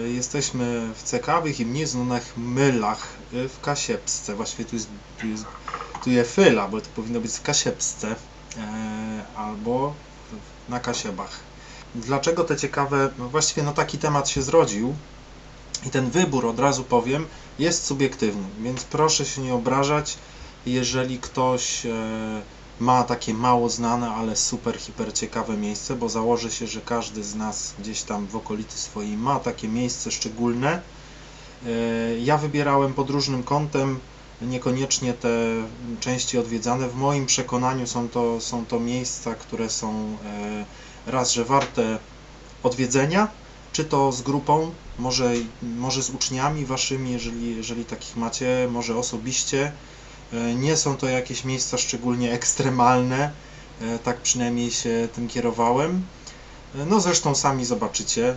jesteśmy w Cekawych i Mnieznunach Mylach w Kasiepsce. Właściwie tu jest Fyla, bo to powinno być w Kasiepsce albo na Kasiebach. Dlaczego te ciekawe, właściwie taki temat się zrodził i ten wybór, od razu powiem, jest subiektywny, więc proszę się nie obrażać, jeżeli ktoś ma takie mało znane, ale super, hiper ciekawe miejsce, bo założę się, że każdy z nas gdzieś tam w okolicy swojej ma takie miejsce szczególne. Ja wybierałem pod różnym kątem, niekoniecznie te części odwiedzane. W moim przekonaniu są to miejsca, które są raz, że warte odwiedzenia, czy to z grupą, może z uczniami waszymi, jeżeli takich macie, może osobiście. Nie są to jakieś miejsca szczególnie ekstremalne, tak przynajmniej się tym kierowałem. No zresztą sami zobaczycie,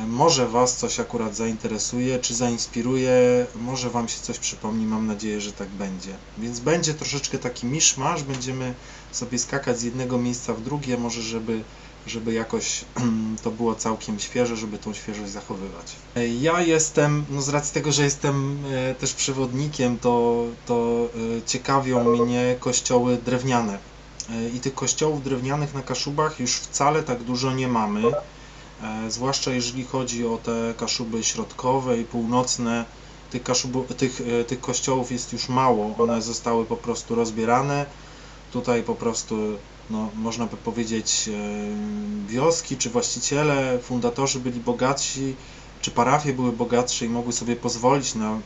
może was coś akurat zainteresuje, czy zainspiruje, może wam się coś przypomni, mam nadzieję, że tak będzie. Więc będzie troszeczkę taki miszmasz, będziemy sobie skakać z jednego miejsca w drugie, może żeby jakoś to było całkiem świeże, żeby tą świeżość zachowywać. Ja jestem, z racji tego, że jestem też przewodnikiem, to ciekawią mnie kościoły drewniane. I tych kościołów drewnianych na Kaszubach już wcale tak dużo nie mamy, zwłaszcza jeżeli chodzi o te Kaszuby środkowe i północne. Tych kościołów jest już mało, one zostały po prostu rozbierane. Tutaj po prostu, można by powiedzieć, wioski czy właściciele, fundatorzy byli bogatsi, czy parafie były bogatsze i mogły sobie pozwolić na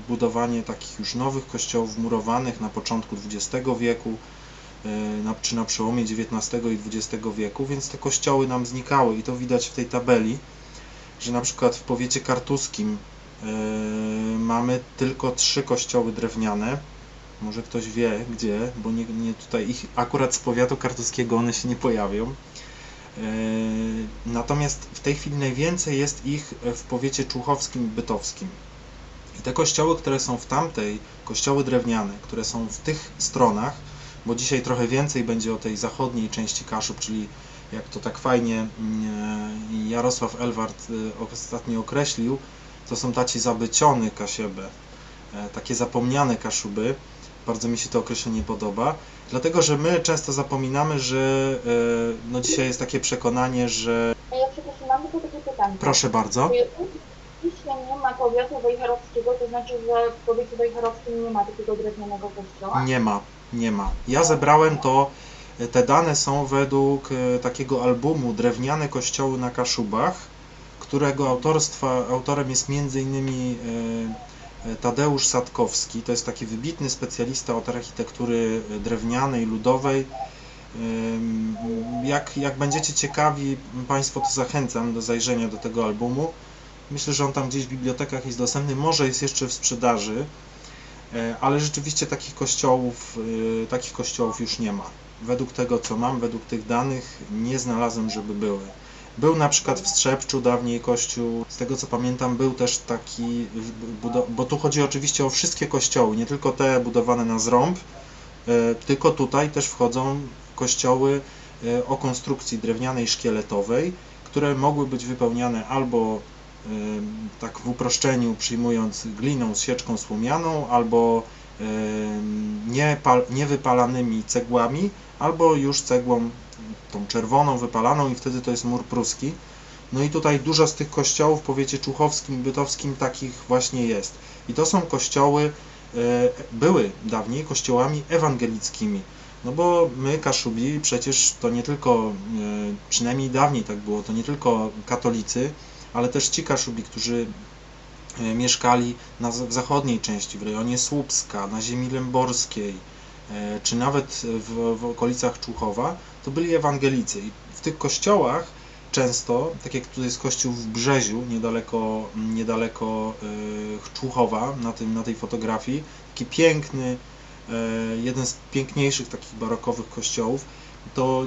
budowanie takich już nowych kościołów murowanych na początku XX wieku, czy na przełomie XIX i XX wieku, więc te kościoły nam znikały i to widać w tej tabeli, że na przykład w powiecie kartuskim mamy tylko 3 kościoły drewniane. Może ktoś wie gdzie, bo nie tutaj ich akurat z powiatu kartuskiego one się nie pojawią. Natomiast w tej chwili najwięcej jest ich w powiecie człuchowskim i bytowskim. I te kościoły, które są w kościoły drewniane, które są w tych stronach, bo dzisiaj trochę więcej będzie o tej zachodniej części Kaszub, czyli jak to tak fajnie Jarosław Elwart ostatnio określił, to są taci zabyciony Kasiebe, takie zapomniane Kaszuby. Bardzo mi się to określenie podoba, dlatego że my często zapominamy, że dzisiaj jest takie przekonanie, że... Ja przepraszam, mam tylko takie pytanie. Proszę bardzo. Jeśli nie ma powiatu wejherowskiego, to znaczy, że w powiecie wejherowskim nie ma takiego drewnianego kościoła? Nie ma. Ja zebrałem te dane są według takiego albumu Drewniane kościoły na Kaszubach, którego autorem jest m.in. Tadeusz Sadkowski, to jest taki wybitny specjalista od architektury drewnianej, ludowej. Jak będziecie ciekawi Państwo, to zachęcam do zajrzenia do tego albumu. Myślę, że on tam gdzieś w bibliotekach jest dostępny, może jest jeszcze w sprzedaży, ale rzeczywiście takich kościołów już nie ma. Według tego, co mam, według tych danych, nie znalazłem, żeby były. Był na przykład w Strzepczu dawniej kościół, z tego co pamiętam, był też taki, bo tu chodzi oczywiście o wszystkie kościoły, nie tylko te budowane na zrąb, tylko tutaj też wchodzą kościoły o konstrukcji drewnianej szkieletowej, które mogły być wypełniane albo tak w uproszczeniu przyjmując gliną z sieczką słomianą, albo niewypalanymi cegłami, albo już cegłą tą czerwoną, wypalaną i wtedy to jest mur pruski. No i tutaj dużo z tych kościołów w powiecie człuchowskim i bytowskim takich właśnie jest. I to są kościoły, były dawniej kościołami ewangelickimi. No bo my Kaszubi przecież to nie tylko, przynajmniej dawniej tak było, to nie tylko katolicy, ale też ci Kaszubi, którzy mieszkali w zachodniej części, w rejonie Słupska, na ziemi lęborskiej, czy nawet w okolicach Człuchowa, to byli ewangelicy. I w tych kościołach często, tak jak tutaj jest kościół w Brzeziu, niedaleko Człuchowa, na tej fotografii, taki piękny, jeden z piękniejszych takich barokowych kościołów, to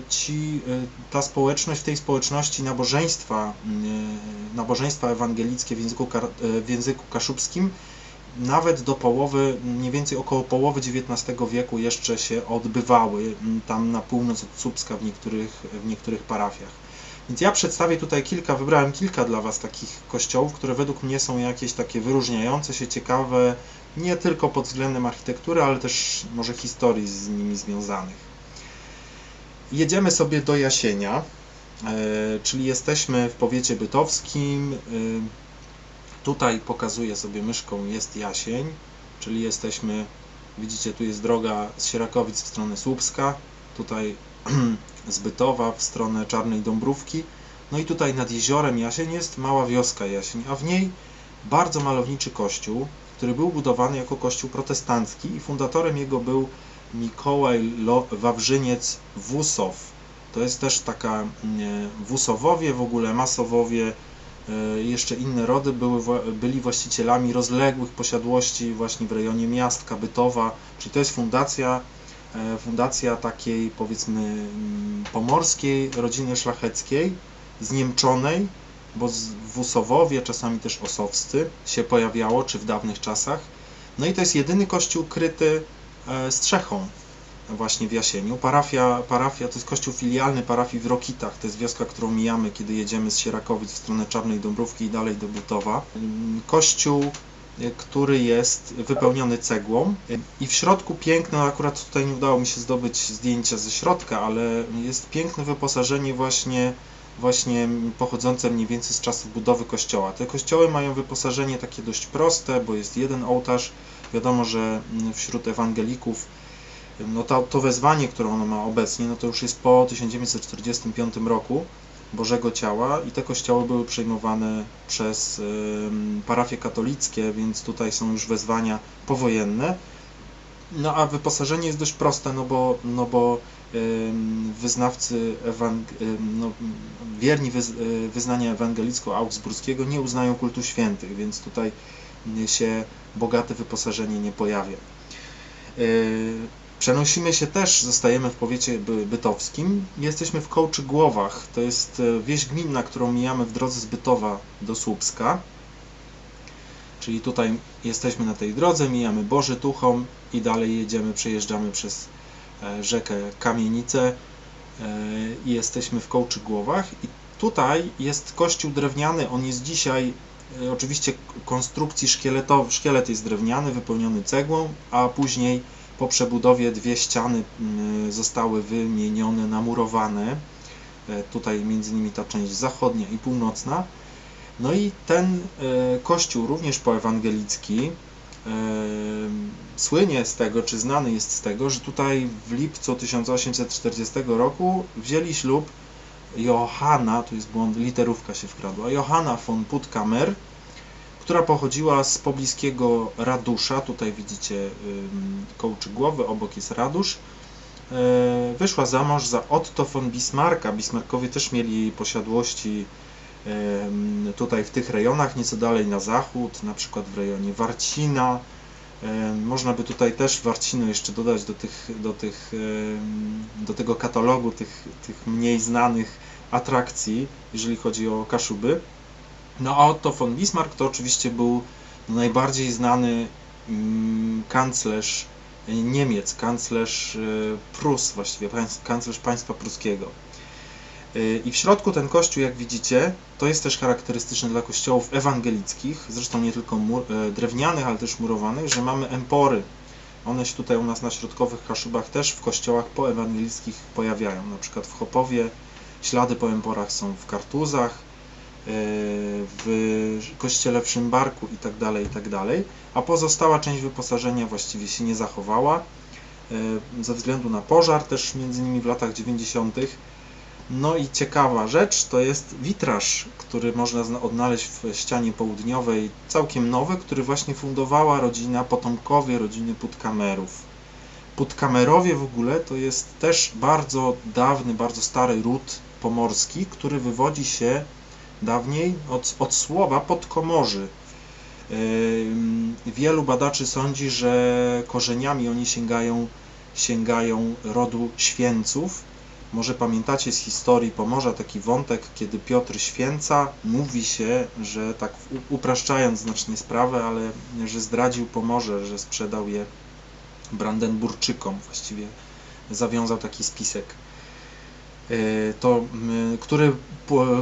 ta społeczność, w tej społeczności nabożeństwa ewangelickie w języku kaszubskim nawet do połowy, mniej więcej około połowy XIX wieku jeszcze się odbywały tam na północ od Słupska w niektórych parafiach. Więc ja przedstawię tutaj wybrałem kilka dla Was takich kościołów, które według mnie są jakieś takie wyróżniające się, ciekawe, nie tylko pod względem architektury, ale też może historii z nimi związanych. Jedziemy sobie do Jasienia, czyli jesteśmy w powiecie bytowskim. Tutaj pokazuję sobie myszką, jest Jasień, czyli jesteśmy, widzicie, tu jest droga z Sierakowic w stronę Słupska, tutaj z Bytowa w stronę Czarnej Dąbrówki. No i tutaj nad jeziorem Jasień jest mała wioska Jasień, a w niej bardzo malowniczy kościół, który był budowany jako kościół protestancki i fundatorem jego był Mikołaj Wawrzyniec Wusow. To jest też taka Wusowowie, w ogóle Masowowie, jeszcze inne rody byli właścicielami rozległych posiadłości właśnie w rejonie Miastka, Bytowa, czyli to jest fundacja takiej, powiedzmy, pomorskiej rodziny szlacheckiej, zniemczonej, bo Wusowowie, czasami też Osowscy się pojawiało, czy w dawnych czasach. No i to jest jedyny kościół kryty strzechą właśnie w Jasieniu. Parafia to jest kościół filialny parafii w Rokitach, to jest wioska, którą mijamy, kiedy jedziemy z Sierakowic w stronę Czarnej Dąbrówki i dalej do Bytowa. Kościół, który jest wypełniony cegłą i w środku piękne, akurat tutaj nie udało mi się zdobyć zdjęcia ze środka, ale jest piękne wyposażenie właśnie pochodzące mniej więcej z czasów budowy kościoła. Te kościoły mają wyposażenie takie dość proste, bo jest jeden ołtarz. Wiadomo, że wśród ewangelików no to wezwanie, które ono ma obecnie, no to już jest po 1945 roku Bożego Ciała i te kościoły były przejmowane przez parafie katolickie, więc tutaj są już wezwania powojenne. No a wyposażenie jest dość proste, no bo wyznawcy, wierni wyznania ewangelicko-augsburskiego nie uznają kultu świętych, więc tutaj się bogate wyposażenie nie pojawia. Przenosimy się też, zostajemy w powiecie bytowskim. Jesteśmy w Kołczygłowach. To jest wieś gminna, którą mijamy w drodze z Bytowa do Słupska. Czyli tutaj jesteśmy na tej drodze, mijamy Bożytuchom i dalej jedziemy, przejeżdżamy przez rzekę Kamienicę i jesteśmy w Kołczygłowach. I tutaj jest kościół drewniany, on jest dzisiaj oczywiście konstrukcji szkieletowej, szkielet jest drewniany, wypełniony cegłą, a później po przebudowie dwie ściany zostały wymienione, namurowane. Tutaj między innymi ta część zachodnia i północna. No i ten kościół, również poewangelicki, słynie z tego, czy znany jest z tego, że tutaj w lipcu 1840 roku wzięli ślub Johanna, tu jest błąd, literówka się wkradła, Johanna von Puttkamer, która pochodziła z pobliskiego Radusza, tutaj widzicie Kołczygłowy, obok jest Radusz. Wyszła za mąż za Otto von Bismarcka. Bismarckowie też mieli posiadłości tutaj w tych rejonach, nieco dalej na zachód, na przykład w rejonie Warcina. Można by tutaj też Warcino jeszcze dodać do tego katalogu tych mniej znanych atrakcji, jeżeli chodzi o Kaszuby. No a Otto von Bismarck to oczywiście był najbardziej znany kanclerz Niemiec, kanclerz Prus, właściwie kanclerz państwa pruskiego. I w środku ten kościół, jak widzicie, to jest też charakterystyczne dla kościołów ewangelickich, zresztą nie tylko drewnianych, ale też murowanych, że mamy empory. One się tutaj u nas na środkowych Kaszubach też w kościołach poewangelickich pojawiają. Na przykład w Chopowie ślady po emporach są w Kartuzach, w kościele w Szymbarku itd., a pozostała część wyposażenia właściwie się nie zachowała ze względu na pożar, też między innymi w latach 90. No i ciekawa rzecz to jest witraż, który można odnaleźć w ścianie południowej, całkiem nowy, który właśnie fundowała rodzina, potomkowie rodziny Puttkamerów. Puttkamerowie w ogóle to jest też bardzo dawny, bardzo stary ród pomorski, który wywodzi się dawniej od słowa Podkomorzy. Wielu badaczy sądzi, że korzeniami oni sięgają rodu Święców Może pamiętacie z historii Pomorza taki wątek, kiedy Piotr święca, mówi się, że tak upraszczając znacznie sprawę, ale że zdradził Pomorze, że sprzedał je Brandenburczykom, właściwie zawiązał taki spisek, który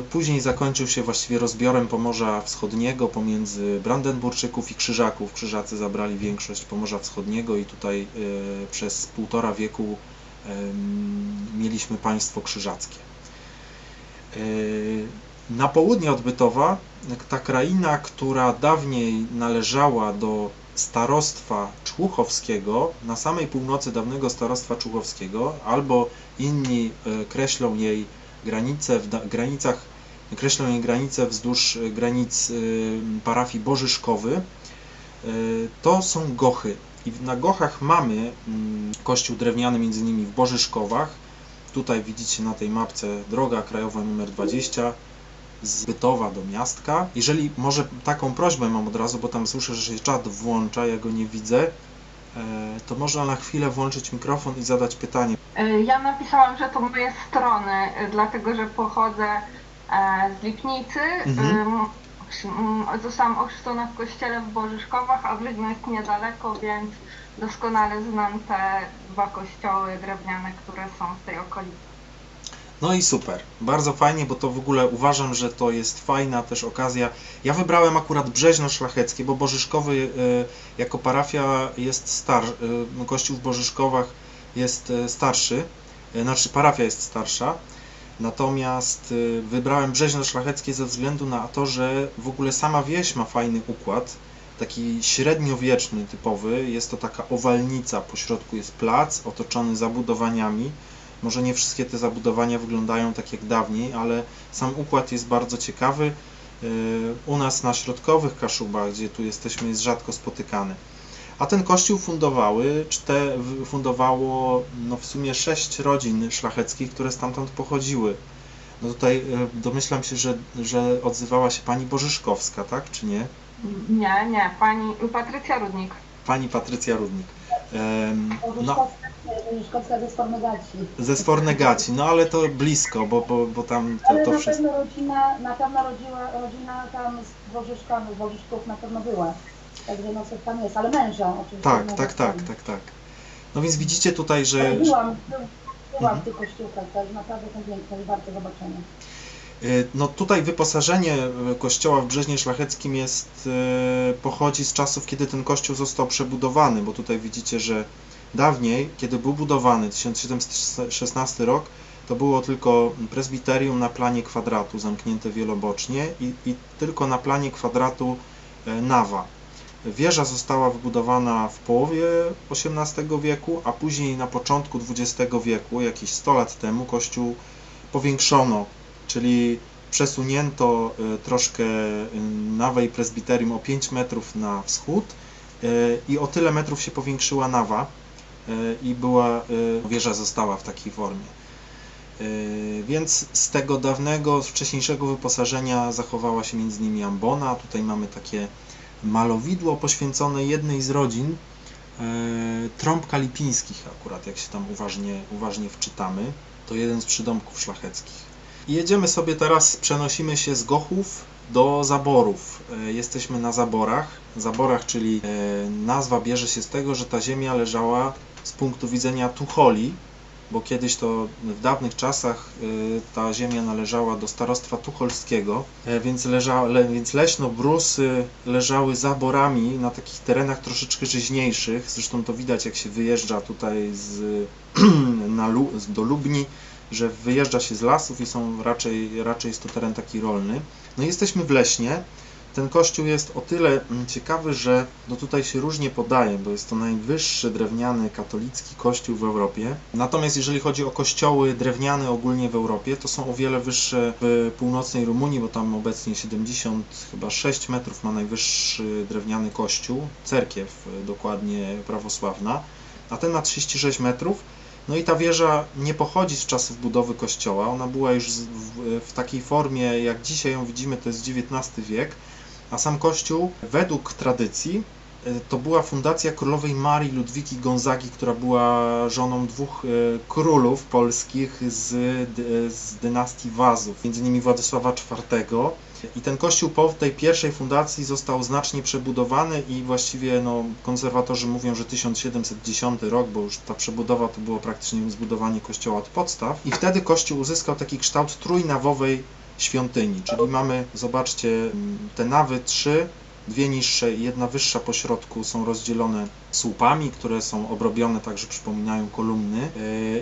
później zakończył się właściwie rozbiorem Pomorza Wschodniego pomiędzy Brandenburczyków i Krzyżaków. Krzyżacy zabrali większość Pomorza Wschodniego i tutaj przez 1,5 wieku mieliśmy państwo krzyżackie. Na południe od Bytowa, ta kraina, która dawniej należała do starostwa człuchowskiego, na samej północy dawnego starostwa człuchowskiego, albo inni kreślą jej granice wzdłuż granic parafii Bożyszkowy, to są Gochy. I na Gochach mamy kościół drewniany, między innymi w Bożyszkowach. Tutaj widzicie na tej mapce droga krajowa nr 20 z Bytowa do Miastka. Jeżeli może taką prośbę mam od razu, bo tam słyszę, że się czat włącza, ja go nie widzę, to można na chwilę włączyć mikrofon i zadać pytanie. Ja napisałam, że to moje strony, dlatego że pochodzę z Lipnicy. Zostałam ochrzczona w kościele w Bożyszkowach, a Wlygno jest niedaleko, więc doskonale znam te 2 kościoły drewniane, które są w tej okolicy. No i super, bardzo fajnie, bo to w ogóle uważam, że to jest fajna też okazja. Ja wybrałem akurat Brzeźno Szlacheckie, bo Bożyszkowy jako parafia jest kościół w Bożyszkowach jest starszy, znaczy parafia jest starsza. Natomiast wybrałem Brzeźno Szlacheckie ze względu na to, że w ogóle sama wieś ma fajny układ, taki średniowieczny, typowy. Jest to taka owalnica, po środku jest plac otoczony zabudowaniami. Może nie wszystkie te zabudowania wyglądają tak jak dawniej, ale sam układ jest bardzo ciekawy. U nas na środkowych Kaszubach, gdzie tu jesteśmy, jest rzadko spotykany. A ten kościół fundowało no w sumie 6 rodzin szlacheckich, które stamtąd pochodziły. No tutaj domyślam się, że odzywała się pani Bożyszkowska, tak, czy nie? Nie, pani Patrycja Rudnik. Pani Patrycja Rudnik. Bożyszkowska ze Sfornegaci. Ze Sfornegaci, no ale to blisko, bo tam Ale to na wszystko. pewno rodzina tam z Bożyszków na pewno była. Także no coś tam jest, ale męża oczywiście. Tak. No więc widzicie tutaj, że... Ale byłam w tych kościółkach, także naprawdę są piękne i warte zobaczenia. No tutaj wyposażenie kościoła w Brzeźnie Szlacheckim pochodzi z czasów, kiedy ten kościół został przebudowany, bo tutaj widzicie, że dawniej, kiedy był budowany, 1716 rok, to było tylko prezbiterium na planie kwadratu, zamknięte wielobocznie i tylko na planie kwadratu nawa. Wieża została wybudowana w połowie XVIII wieku, a później na początku XX wieku, jakieś 100 lat temu, kościół powiększono, czyli przesunięto troszkę nawę i prezbiterium o 5 metrów na wschód i o tyle metrów się powiększyła nawa i wieża została w takiej formie. Więc z tego dawnego, wcześniejszego wyposażenia zachowała się m.in. ambona. Tutaj mamy takie malowidło poświęcone jednej z rodzin Trąbka Lipińskich akurat, jak się tam uważnie wczytamy. To jeden z przydomków szlacheckich. I jedziemy sobie teraz, przenosimy się z Gochów do Zaborów. Jesteśmy na Zaborach. Zaborach, czyli nazwa bierze się z tego, że ta ziemia leżała z punktu widzenia Tucholi, bo kiedyś to w dawnych czasach ta ziemia należała do starostwa tucholskiego, więc leśno-brusy leżały za borami na takich terenach troszeczkę żyźniejszych. Zresztą to widać, jak się wyjeżdża tutaj do Lubni, że wyjeżdża się z lasów i są raczej jest to teren taki rolny. No jesteśmy w Leśnie. Ten kościół jest o tyle ciekawy, że no tutaj się różnie podaje, bo jest to najwyższy drewniany katolicki kościół w Europie. Natomiast jeżeli chodzi o kościoły drewniane ogólnie w Europie, to są o wiele wyższe w północnej Rumunii, bo tam obecnie 76 metrów ma najwyższy drewniany kościół, cerkiew dokładnie prawosławna, a ten ma 36 metrów. No i ta wieża nie pochodzi z czasów budowy kościoła, ona była już w takiej formie, jak dzisiaj ją widzimy, to jest XIX wiek, a sam kościół według tradycji to była fundacja królowej Marii Ludwiki Gonzagi, która była żoną dwóch królów polskich z dynastii Wazów, między innymi Władysława IV. I ten kościół po tej pierwszej fundacji został znacznie przebudowany i właściwie konserwatorzy mówią, że 1710 rok, bo już ta przebudowa to było praktycznie zbudowanie kościoła od podstaw. I wtedy kościół uzyskał taki kształt trójnawowej świątyni, czyli mamy, zobaczcie, te nawy trzy, dwie niższe i jedna wyższa po środku są rozdzielone słupami, które są obrobione tak, że przypominają kolumny.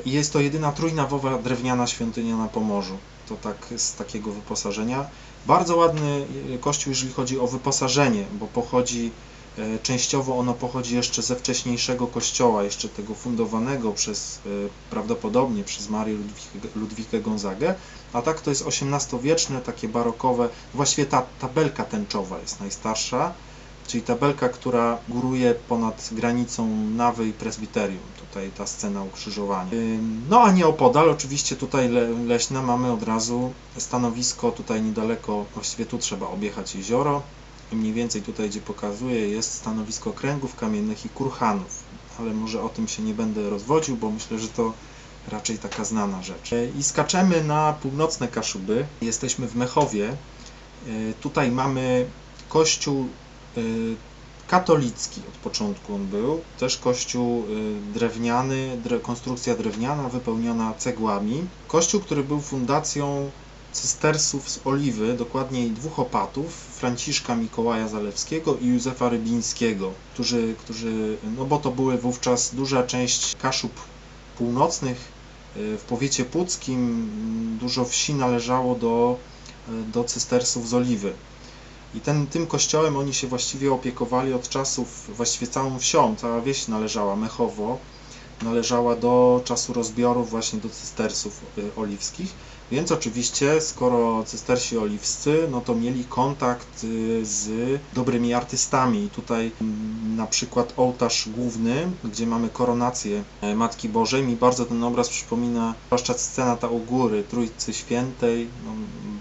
I jest to jedyna trójnawowa drewniana świątynia na Pomorzu. To tak z takiego wyposażenia. Bardzo ładny kościół, jeżeli chodzi o wyposażenie, bo częściowo ono pochodzi jeszcze ze wcześniejszego kościoła, jeszcze tego fundowanego prawdopodobnie przez Marię Ludwikę Gonzagę, a tak to jest XVIII-wieczne, takie barokowe, właściwie ta tabelka tęczowa jest najstarsza, czyli tabelka, która góruje ponad granicą nawy i prezbiterium, tutaj ta scena ukrzyżowania. No a nieopodal, oczywiście tutaj leśne, mamy od razu stanowisko, tutaj niedaleko, właściwie tu trzeba objechać jezioro, i mniej więcej tutaj, gdzie pokazuję, jest stanowisko kręgów kamiennych i kurhanów, ale może o tym się nie będę rozwodził, bo myślę, że to raczej taka znana rzecz. I skaczemy na północne Kaszuby. Jesteśmy w Mechowie. Tutaj mamy kościół katolicki, od początku on był, też kościół drewniany, konstrukcja drewniana wypełniona cegłami. Kościół, który był fundacją cystersów z Oliwy, dokładniej dwóch opatów, Franciszka Mikołaja Zalewskiego i Józefa Rybińskiego, którzy bo to były wówczas duża część Kaszub północnych, w powiecie puckim dużo wsi należało do cystersów z Oliwy. I tym kościołem oni się właściwie opiekowali od czasów, właściwie całą wsią, cała wieś należała, Mechowo, należała do czasu rozbiorów właśnie do cystersów oliwskich. Więc oczywiście, skoro cystersi oliwscy, no to mieli kontakt z dobrymi artystami. I tutaj na przykład ołtarz główny, gdzie mamy koronację Matki Bożej, mi bardzo ten obraz przypomina, zwłaszcza scena ta u góry, Trójcy Świętej,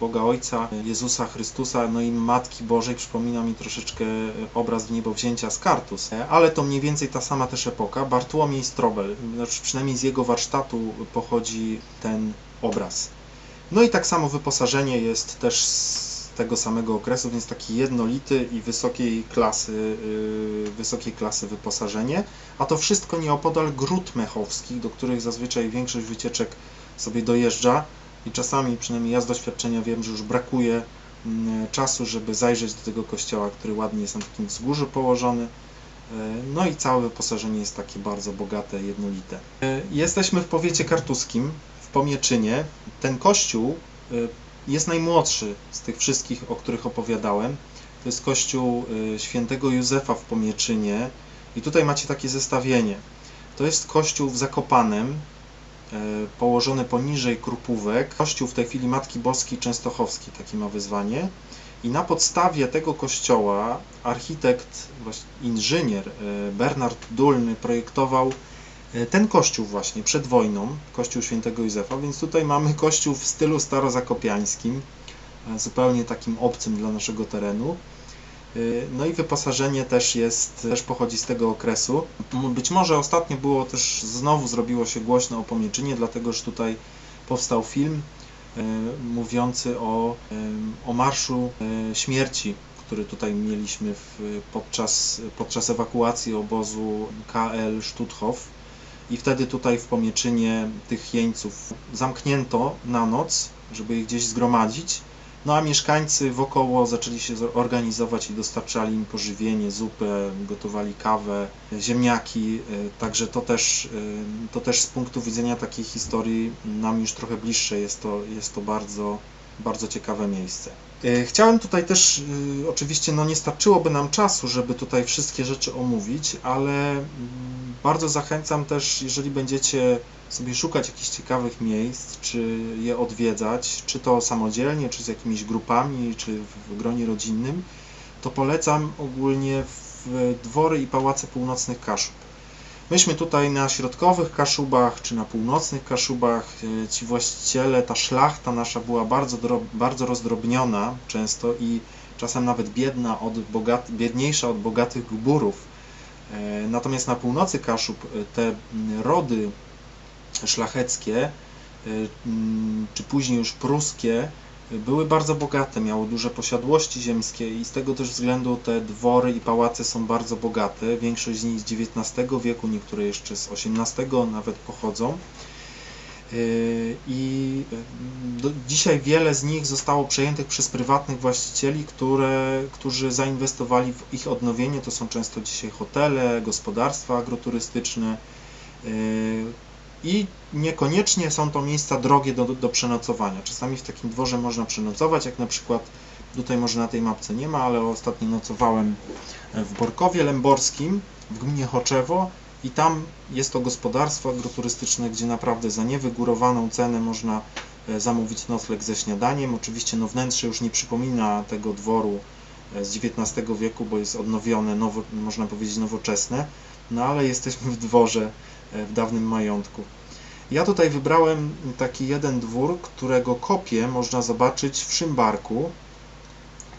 Boga Ojca, Jezusa Chrystusa, no i Matki Bożej, przypomina mi troszeczkę obraz Niebowzięcia z Kartus. Ale to mniej więcej ta sama też epoka. Bartłomiej Strobel, znaczy przynajmniej z jego warsztatu pochodzi ten obraz. No i tak samo wyposażenie jest też z tego samego okresu, więc taki jednolity i wysokiej klasy wyposażenie. A to wszystko nieopodal Gród Mechowskich, do których zazwyczaj większość wycieczek sobie dojeżdża. I czasami, przynajmniej ja z doświadczenia wiem, że już brakuje czasu, żeby zajrzeć do tego kościoła, który ładnie jest na takim wzgórzu położony. No i całe wyposażenie jest takie bardzo bogate, jednolite. Jesteśmy w powiecie kartuskim, w Pomieczynie. Ten kościół jest najmłodszy z tych wszystkich, o których opowiadałem. To jest kościół świętego Józefa w Pomieczynie. I tutaj macie takie zestawienie. To jest kościół w Zakopanem, położony poniżej Krupówek. Kościół w tej chwili Matki Boskiej Częstochowskiej, takie ma wyzwanie. I na podstawie tego kościoła architekt, inżynier Bernard Dulny projektował ten kościół właśnie przed wojną, kościół świętego Józefa, więc tutaj mamy kościół w stylu starozakopiańskim, zupełnie takim obcym dla naszego terenu. No i wyposażenie też pochodzi z tego okresu. Być może ostatnio znowu zrobiło się głośno o Pomieczynie, dlatego że tutaj powstał film mówiący o Marszu Śmierci, który tutaj mieliśmy podczas ewakuacji obozu KL Stutthof. I wtedy tutaj w Pomieczynie tych jeńców zamknięto na noc, żeby ich gdzieś zgromadzić. No a mieszkańcy wokoło zaczęli się organizować i dostarczali im pożywienie, zupę, gotowali kawę, ziemniaki. Także to też z punktu widzenia takiej historii nam już trochę bliższe jest to bardzo, bardzo ciekawe miejsce. Chciałem tutaj też, oczywiście nie starczyłoby nam czasu, żeby tutaj wszystkie rzeczy omówić, ale bardzo zachęcam też, jeżeli będziecie sobie szukać jakichś ciekawych miejsc, czy je odwiedzać, czy to samodzielnie, czy z jakimiś grupami, czy w gronie rodzinnym, to polecam ogólnie w dwory i pałace północnych Kaszub. Myśmy tutaj na środkowych Kaszubach, czy na północnych Kaszubach, ci właściciele, ta szlachta nasza była bardzo rozdrobniona często i czasem nawet biedniejsza od bogatych gburów. Natomiast na północy Kaszub te rody szlacheckie, czy później już pruskie, były bardzo bogate, miały duże posiadłości ziemskie i z tego też względu te dwory i pałace są bardzo bogate. Większość z nich z XIX wieku, niektóre jeszcze z XVIII nawet pochodzą. I dzisiaj wiele z nich zostało przejętych przez prywatnych właścicieli, którzy zainwestowali w ich odnowienie. To są często dzisiaj hotele, gospodarstwa agroturystyczne i niekoniecznie są to miejsca drogie do przenocowania. Czasami w takim dworze można przenocować, jak na przykład tutaj może na tej mapce nie ma, ale ostatnio nocowałem w Borkowie Lęborskim w gminie Choczewo. I tam jest to gospodarstwo agroturystyczne, gdzie naprawdę za niewygórowaną cenę można zamówić nocleg ze śniadaniem. Oczywiście wnętrze już nie przypomina tego dworu z XIX wieku, bo jest odnowione, można powiedzieć nowoczesne, ale jesteśmy w dworze, w dawnym majątku. Ja tutaj wybrałem taki jeden dwór, którego kopię można zobaczyć w Szymbarku.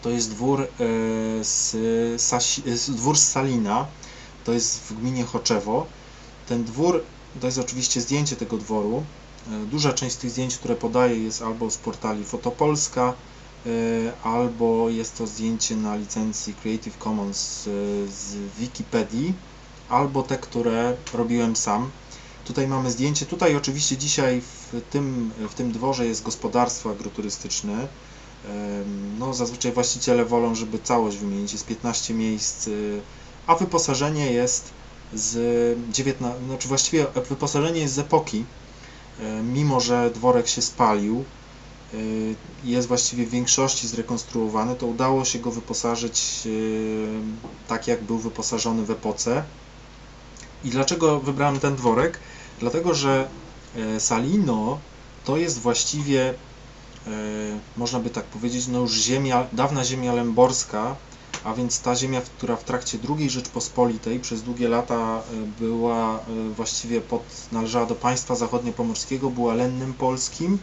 To jest dwór dwór z Salina. To jest w gminie Choczewo. Ten dwór, to jest oczywiście zdjęcie tego dworu. Duża część z tych zdjęć, które podaję, jest albo z portali Fotopolska, albo jest to zdjęcie na licencji Creative Commons z Wikipedii, albo te, które robiłem sam. Tutaj mamy zdjęcie. Tutaj oczywiście dzisiaj w tym dworze jest gospodarstwo agroturystyczne. Zazwyczaj właściciele wolą, żeby całość wymienić. Jest 15 miejsc, a wyposażenie jest wyposażenie jest z epoki, mimo że dworek się spalił, jest właściwie w większości zrekonstruowany, to udało się go wyposażyć tak, jak był wyposażony w epoce. I dlaczego wybrałem ten dworek? Dlatego, że Salino to jest właściwie, można by tak powiedzieć, już dawna ziemia lęborska, a więc ta ziemia, która w trakcie II Rzeczpospolitej przez długie lata była właściwie należała do państwa zachodniopomorskiego, była lennem polskim,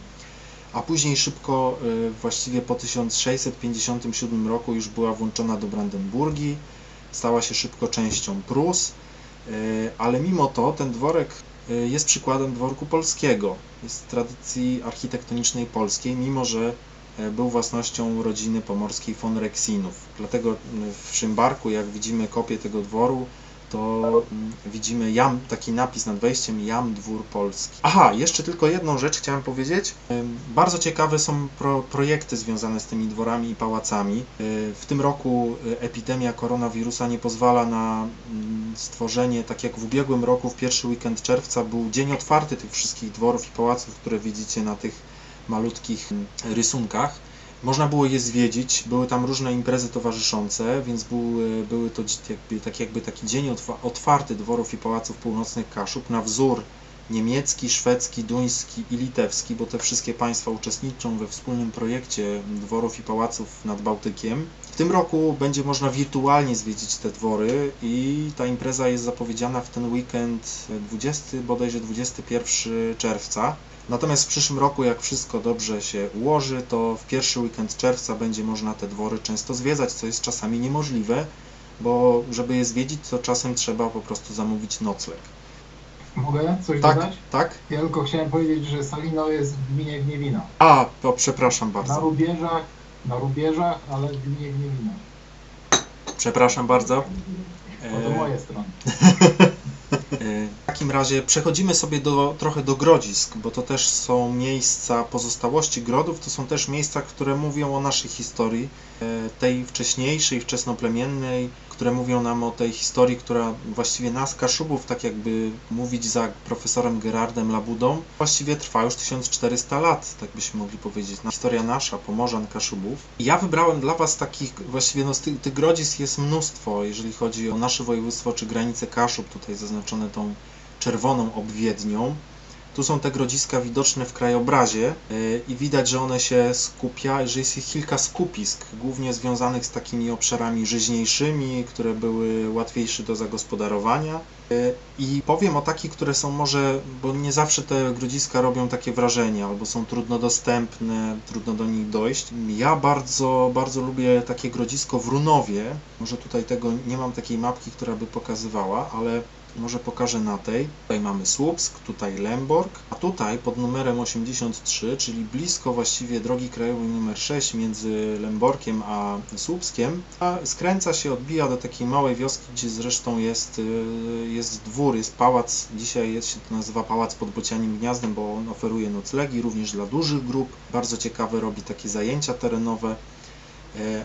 a później szybko, właściwie po 1657 roku już była włączona do Brandenburgii, stała się szybko częścią Prus, ale mimo to ten dworek jest przykładem dworku polskiego, jest z tradycji architektonicznej polskiej, mimo że był własnością rodziny pomorskiej von Reksinów. Dlatego w Szymbarku, jak widzimy kopię tego dworu, to widzimy taki napis nad wejściem: Jam Dwór Polski. Aha, jeszcze tylko jedną rzecz chciałem powiedzieć. Bardzo ciekawe są projekty związane z tymi dworami i pałacami. W tym roku epidemia koronawirusa nie pozwala na stworzenie, tak jak w ubiegłym roku, w pierwszy weekend czerwca był dzień otwarty tych wszystkich dworów i pałaców, które widzicie na tych malutkich rysunkach. Można było je zwiedzić, były tam różne imprezy towarzyszące, więc były to taki dzień otwarty dworów i pałaców północnych Kaszub na wzór niemiecki, szwedzki, duński i litewski, bo te wszystkie państwa uczestniczą we wspólnym projekcie dworów i pałaców nad Bałtykiem. W tym roku będzie można wirtualnie zwiedzić te dwory i ta impreza jest zapowiedziana w ten weekend bodajże 21 czerwca. Natomiast w przyszłym roku, jak wszystko dobrze się ułoży, to w pierwszy weekend czerwca będzie można te dwory często zwiedzać, co jest czasami niemożliwe, bo żeby je zwiedzić, to czasem trzeba po prostu zamówić nocleg. Mogę coś Tak, dodać? tak? Ja tylko chciałem powiedzieć, że Salino jest w gminie Gniewino. To przepraszam Na bardzo. rubieżach, ale w gminie Gniewino. Przepraszam bardzo. To moje strony. W takim razie przechodzimy sobie trochę do grodzisk, bo to też są miejsca pozostałości grodów, to są też miejsca, które mówią o naszej historii, tej wcześniejszej, wczesnoplemiennej, które mówią nam o tej historii, która właściwie nas, Kaszubów, tak jakby mówić za profesorem Gerardem Labudą, właściwie trwa już 1400 lat, tak byśmy mogli powiedzieć. Historia nasza, Pomorzan, Kaszubów. I ja wybrałem dla Was takich, właściwie tych grodzisk jest mnóstwo, jeżeli chodzi o nasze województwo czy granice Kaszub, tutaj zaznaczone tą czerwoną obwiednią. Tu są te grodziska widoczne w krajobrazie i widać, że one się że jest ich kilka skupisk, głównie związanych z takimi obszarami żyźniejszymi, które były łatwiejsze do zagospodarowania. I powiem o takich, które są może, bo nie zawsze te grodziska robią takie wrażenie, albo są trudno dostępne, trudno do nich dojść. Ja bardzo, bardzo lubię takie grodzisko w Runowie. Może tutaj nie mam takiej mapki, która by pokazywała, ale może pokażę na tej. Tutaj mamy Słupsk, tutaj Lęborg, a tutaj pod numerem 83, czyli blisko właściwie drogi krajowej numer 6 między Lęborkiem a Słupskiem, a skręca się, odbija do takiej małej wioski, gdzie zresztą jest dwór, jest pałac, dzisiaj się to nazywa Pałac pod Bocianim Gniazdem, bo on oferuje noclegi również dla dużych grup, bardzo ciekawe, robi takie zajęcia terenowe.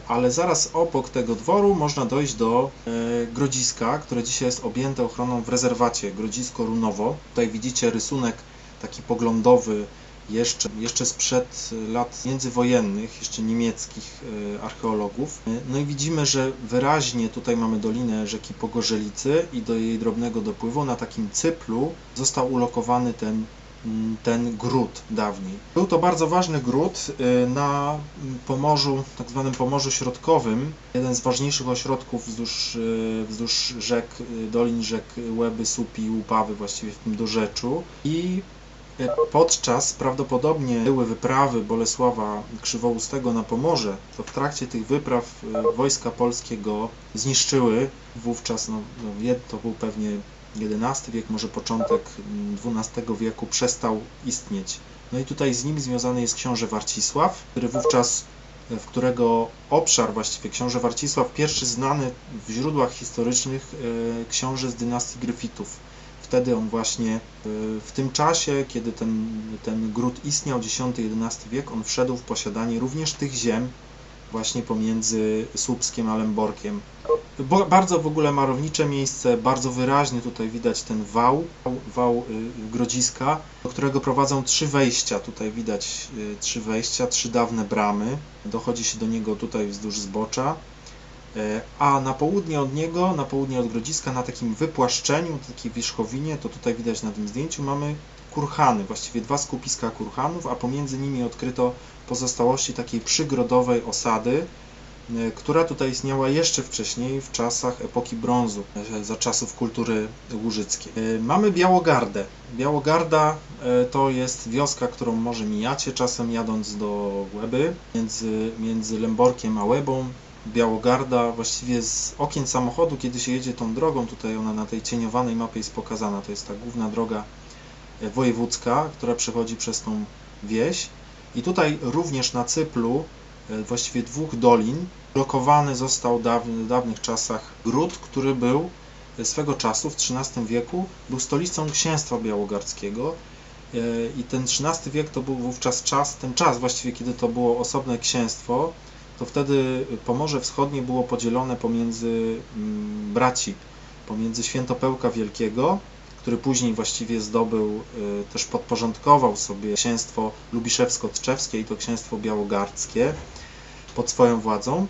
Ale zaraz obok tego dworu można dojść do grodziska, które dzisiaj jest objęte ochroną w rezerwacie Grodzisko Runowo. Tutaj widzicie rysunek taki poglądowy jeszcze sprzed lat międzywojennych, jeszcze niemieckich archeologów. No i widzimy, że wyraźnie tutaj mamy dolinę rzeki Pogorzelicy i do jej drobnego dopływu na takim cyplu został ulokowany ten gród dawniej. Był to bardzo ważny gród na Pomorzu, tak zwanym Pomorzu Środkowym, jeden z ważniejszych ośrodków wzdłuż rzek, dolin rzek Łeby, Słupi i Łupawy, właściwie w tym dorzeczu. I podczas prawdopodobnie były wyprawy Bolesława Krzywoustego na Pomorze, to w trakcie tych wypraw wojska polskie go zniszczyły. Wówczas to był pewnie XI wiek, może początek XII wieku, przestał istnieć. No i tutaj z nim związany jest książę Warcisław, w którego obszar właściwie książę Warcisław, pierwszy znany w źródłach historycznych książę z dynastii Gryfitów. Wtedy on właśnie w tym czasie, kiedy ten gród istniał, X-XI wiek, on wszedł w posiadanie również tych ziem właśnie pomiędzy Słupskiem a Lęborkiem. Bardzo w ogóle malownicze miejsce, bardzo wyraźnie tutaj widać ten wał grodziska, do którego prowadzą 3 wejścia. Tutaj widać 3 wejścia, 3 dawne bramy. Dochodzi się do niego tutaj wzdłuż zbocza. A na południe od niego, na południe od grodziska, na takim wypłaszczeniu, takiej wierzchowinie, to tutaj widać na tym zdjęciu, mamy kurhany, właściwie 2 skupiska kurhanów, a pomiędzy nimi odkryto pozostałości takiej przygrodowej osady, która tutaj istniała jeszcze wcześniej, w czasach epoki brązu, za czasów kultury łużyckiej. Mamy Białogardę. Białogarda to jest wioska, którą może mijacie czasem jadąc do Łeby, między Lęborkiem a Łebą. Białogarda, właściwie z okien samochodu, kiedy się jedzie tą drogą, tutaj ona na tej cieniowanej mapie jest pokazana, to jest ta główna droga wojewódzka, która przechodzi przez tą wieś. I tutaj również na cyplu właściwie 2 dolin blokowany został w dawnych czasach gród, który był swego czasu w XIII wieku był stolicą księstwa białogardzkiego i ten XIII wiek to był wówczas ten czas właściwie, kiedy to było osobne księstwo, to wtedy Pomorze Wschodnie było podzielone pomiędzy braci, pomiędzy Świętopełka Wielkiego, który później właściwie zdobył, też podporządkował sobie księstwo lubiszewsko-tczewskie i to księstwo białogardzkie pod swoją władzą.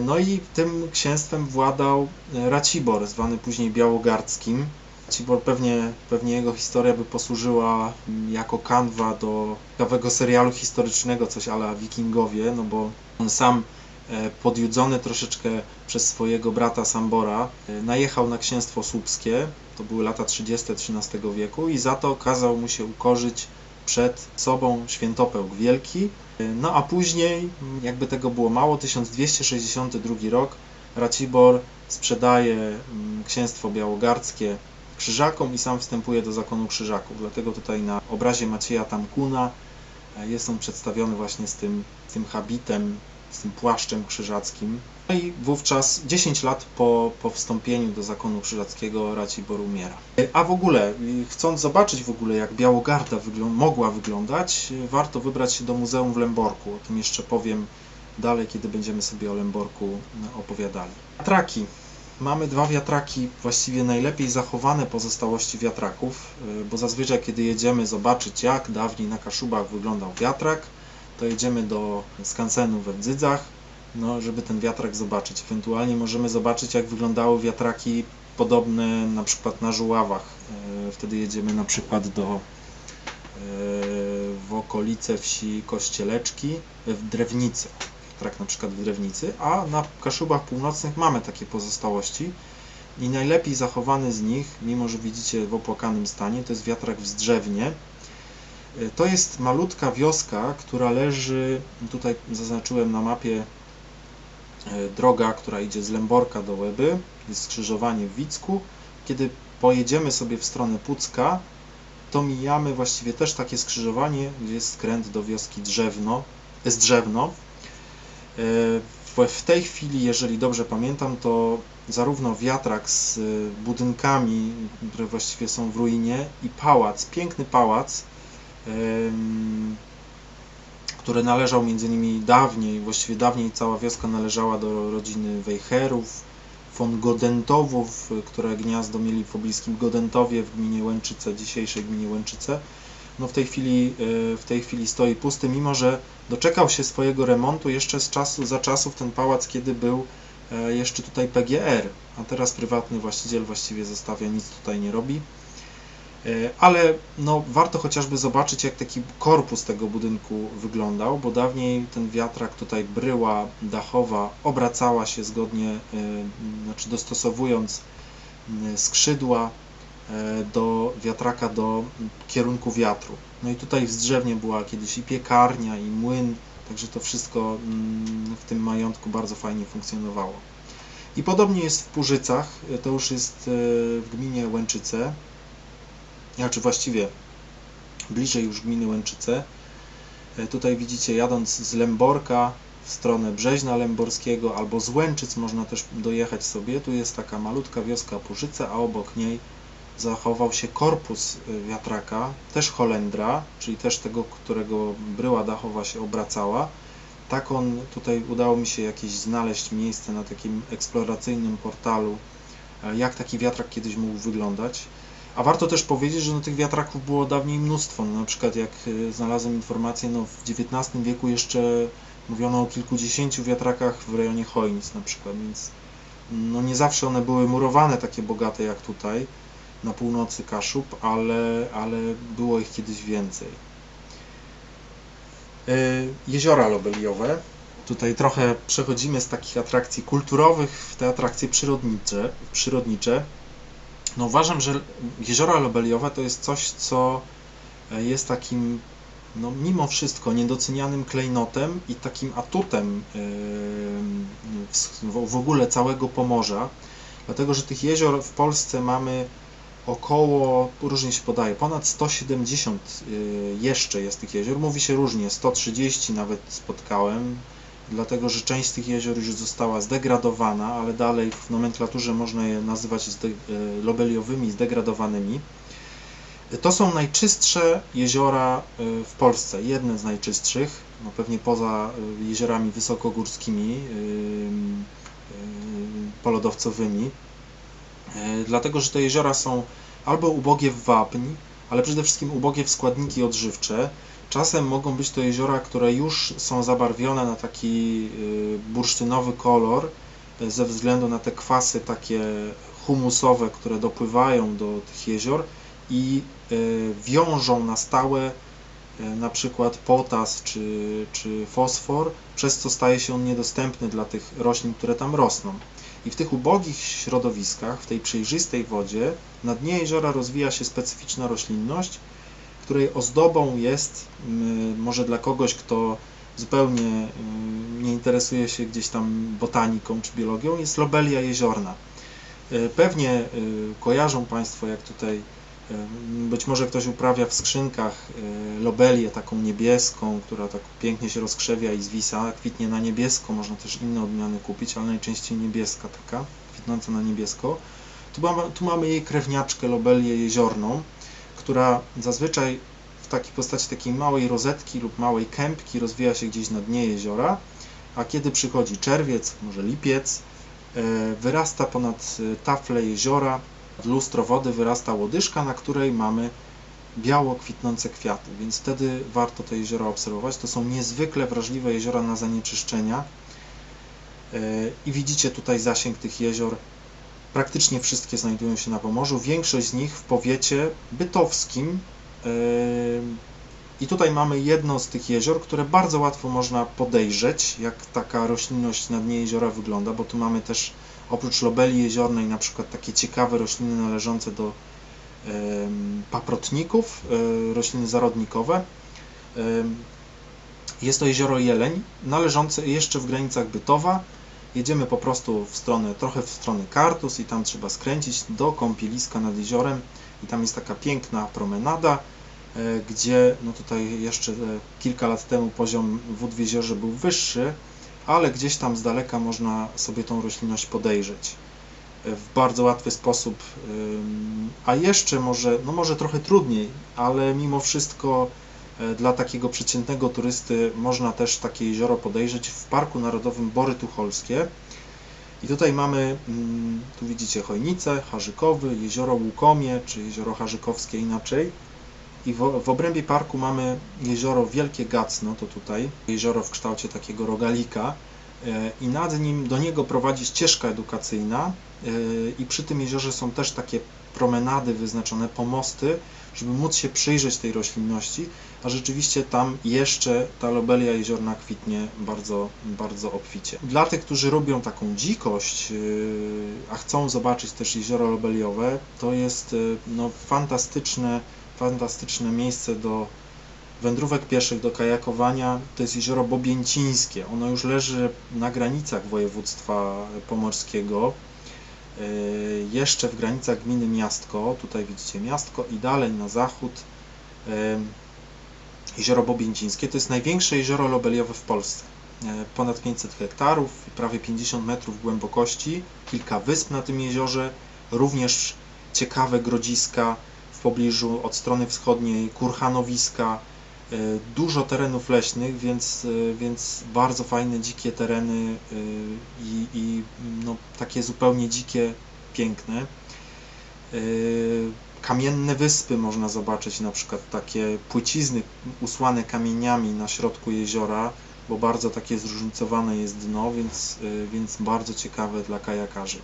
No i tym księstwem władał Racibor, zwany później Białogardzkim. Racibor, pewnie jego historia by posłużyła jako kanwa do ciekawego serialu historycznego, coś a la Wikingowie, no bo on sam podjudzony troszeczkę przez swojego brata Sambora najechał na księstwo słupskie, to były lata 30. XIII wieku i za to kazał mu się ukorzyć przed sobą Świętopełk Wielki. No a później, jakby tego było mało, 1262 rok, Racibor sprzedaje księstwo białogardzkie Krzyżakom i sam wstępuje do zakonu Krzyżaków. Dlatego tutaj na obrazie Macieja Tamkuna jest on przedstawiony właśnie z tym habitem, z tym płaszczem krzyżackim. No i wówczas 10 lat po wstąpieniu do zakonu krzyżackiego Racibor umiera. A w ogóle, chcąc zobaczyć w ogóle jak Białogarda mogła wyglądać, warto wybrać się do Muzeum w Lęborku. O tym jeszcze powiem dalej, kiedy będziemy sobie o Lęborku opowiadali. Wiatraki. Mamy 2 wiatraki, właściwie najlepiej zachowane pozostałości wiatraków, bo zazwyczaj kiedy jedziemy zobaczyć jak dawniej na Kaszubach wyglądał wiatrak, to jedziemy do skansenu we Dzydzach, no, żeby ten wiatrak zobaczyć. Ewentualnie możemy zobaczyć jak wyglądały wiatraki podobne na przykład na Żuławach. Wtedy jedziemy na przykład w okolice wsi Kościeleczki w Drewnicy, wiatrak na przykład w Drewnicy, a na Kaszubach Północnych mamy takie pozostałości i najlepiej zachowany z nich, mimo że widzicie w opłakanym stanie, to jest wiatrak w Zdrzewnie. To jest malutka wioska, która leży, tutaj zaznaczyłem na mapie droga, która idzie z Lęborka do Łeby, jest skrzyżowanie w Wicku. Kiedy pojedziemy sobie w stronę Pucka, to mijamy właściwie też takie skrzyżowanie, gdzie jest skręt do wioski Zdrzewno. W tej chwili, jeżeli dobrze pamiętam, to zarówno wiatrak z budynkami, które właściwie są w ruinie, i pałac, piękny pałac, który należał między innymi dawniej, właściwie dawniej cała wioska należała do rodziny Wejherów, von Godentowów, które gniazdo mieli w pobliskim Godentowie w gminie Łęczyce, dzisiejszej gminie Łęczyce. No w tej chwili stoi pusty, mimo że doczekał się swojego remontu jeszcze za czasów ten pałac, kiedy był jeszcze tutaj PGR, a teraz prywatny właściciel właściwie zostawia, nic tutaj nie robi. Ale no, warto chociażby zobaczyć, jak taki korpus tego budynku wyglądał, bo dawniej ten wiatrak, tutaj bryła dachowa obracała się zgodnie, znaczy dostosowując skrzydła do wiatraka do kierunku wiatru. No i tutaj w Zdrzewnie była kiedyś i piekarnia, i młyn, także to wszystko w tym majątku bardzo fajnie funkcjonowało. I podobnie jest w Purzycach, to już jest w gminie Łęczyce, znaczy właściwie bliżej już gminy Łęczyce. Tutaj widzicie, jadąc z Lęborka w stronę Brzeźna Lęborskiego albo z Łęczyc można też dojechać sobie. Tu jest taka malutka wioska Purzyce, a obok niej zachował się korpus wiatraka, też Holendra, czyli też tego, którego bryła dachowa się obracała. Tak on, tutaj udało mi się jakieś znaleźć miejsce na takim eksploracyjnym portalu, jak taki wiatrak kiedyś mógł wyglądać. A warto też powiedzieć, że no, tych wiatraków było dawniej mnóstwo. No, na przykład jak znalazłem informację, no, w XIX wieku jeszcze mówiono o kilkudziesięciu wiatrakach w rejonie Chojnic na przykład, więc no, nie zawsze one były murowane takie bogate jak tutaj na północy Kaszub, ale było ich kiedyś więcej. Jeziora lobeliowe. Tutaj trochę przechodzimy z takich atrakcji kulturowych w te atrakcje przyrodnicze. No uważam, że jeziora lobeliowe to jest coś, co jest takim, no mimo wszystko, niedocenianym klejnotem i takim atutem w ogóle całego Pomorza, dlatego że tych jezior w Polsce mamy około, różnie się podaje, ponad 170 jeszcze jest tych jezior, mówi się różnie, 130 nawet spotkałem, dlatego że część z tych jezior już została zdegradowana, ale dalej w nomenklaturze można je nazywać lobeliowymi, zdegradowanymi. To są najczystsze jeziora w Polsce, jedne z najczystszych, no pewnie poza jeziorami wysokogórskimi, polodowcowymi, dlatego że te jeziora są albo ubogie w wapń, ale przede wszystkim ubogie w składniki odżywcze. Czasem mogą być to jeziora, które już są zabarwione na taki bursztynowy kolor ze względu na te kwasy takie humusowe, które dopływają do tych jezior i wiążą na stałe na przykład potas czy fosfor, przez co staje się on niedostępny dla tych roślin, które tam rosną. I w tych ubogich środowiskach, w tej przejrzystej wodzie, na dnie jeziora rozwija się specyficzna roślinność, której ozdobą jest, może dla kogoś, kto zupełnie nie interesuje się gdzieś tam botaniką czy biologią, jest lobelia jeziorna. Pewnie kojarzą Państwo, jak tutaj być może ktoś uprawia w skrzynkach lobelię taką niebieską, która tak pięknie się rozkrzewia i zwisa, kwitnie na niebiesko, można też inne odmiany kupić, ale najczęściej niebieska taka, kwitnąca na niebiesko. Tu mamy jej krewniaczkę, lobelię jeziorną, która zazwyczaj w takiej postaci takiej małej rozetki lub małej kępki rozwija się gdzieś na dnie jeziora, a kiedy przychodzi czerwiec, może lipiec, wyrasta ponad taflę jeziora, lustro wody wyrasta łodyżka, na której mamy biało kwitnące kwiaty, więc wtedy warto te jeziora obserwować. To są niezwykle wrażliwe jeziora na zanieczyszczenia i widzicie tutaj zasięg tych jezior. Praktycznie wszystkie znajdują się na Pomorzu, większość z nich w powiecie bytowskim, I tutaj mamy jedno z tych jezior, które bardzo łatwo można podejrzeć, jak taka roślinność na dnie jeziora wygląda, bo tu mamy też oprócz lobeli jeziornej na przykład takie ciekawe rośliny należące do paprotników, rośliny zarodnikowe. Jest to jezioro Jeleń, należące jeszcze w granicach Bytowa. Jedziemy po prostu trochę w stronę Kartus i tam trzeba skręcić do kąpieliska nad jeziorem i tam jest taka piękna promenada, gdzie no tutaj jeszcze kilka lat temu poziom wód w jeziorze był wyższy, ale gdzieś tam z daleka można sobie tą roślinność podejrzeć w bardzo łatwy sposób, a jeszcze może trochę trudniej, ale mimo wszystko dla takiego przeciętnego turysty można też takie jezioro podejrzeć w Parku Narodowym Bory Tucholskie. I tutaj mamy, tu widzicie Chojnice, Harzykowy, jezioro Łukomie, czy jezioro Harzykowskie inaczej. I w obrębie parku mamy jezioro Wielkie Gacno, to tutaj, jezioro w kształcie takiego rogalika i nad nim, do niego prowadzi ścieżka edukacyjna i przy tym jeziorze są też takie promenady wyznaczone, pomosty, żeby móc się przyjrzeć tej roślinności, a rzeczywiście tam jeszcze ta lobelia jeziorna kwitnie bardzo, bardzo obficie. Dla tych, którzy lubią taką dzikość, a chcą zobaczyć też jezioro lobeliowe, to jest no, fantastyczne miejsce do wędrówek pieszych, do kajakowania. To jest jezioro Bobięcińskie. Ono już leży na granicach województwa pomorskiego, jeszcze w granicach gminy Miastko. Tutaj widzicie Miastko i dalej na zachód jezioro Bobięcińskie. To jest największe jezioro lobeliowe w Polsce. Ponad 500 hektarów, prawie 50 metrów głębokości, kilka wysp na tym jeziorze, również ciekawe grodziska w pobliżu od strony wschodniej, kurhanowiska, dużo terenów leśnych, więc bardzo fajne, dzikie tereny i no, takie zupełnie dzikie, piękne. Kamienne wyspy można zobaczyć, na przykład takie płycizny usłane kamieniami na środku jeziora, bo bardzo takie zróżnicowane jest dno, więc bardzo ciekawe dla kajakarzy.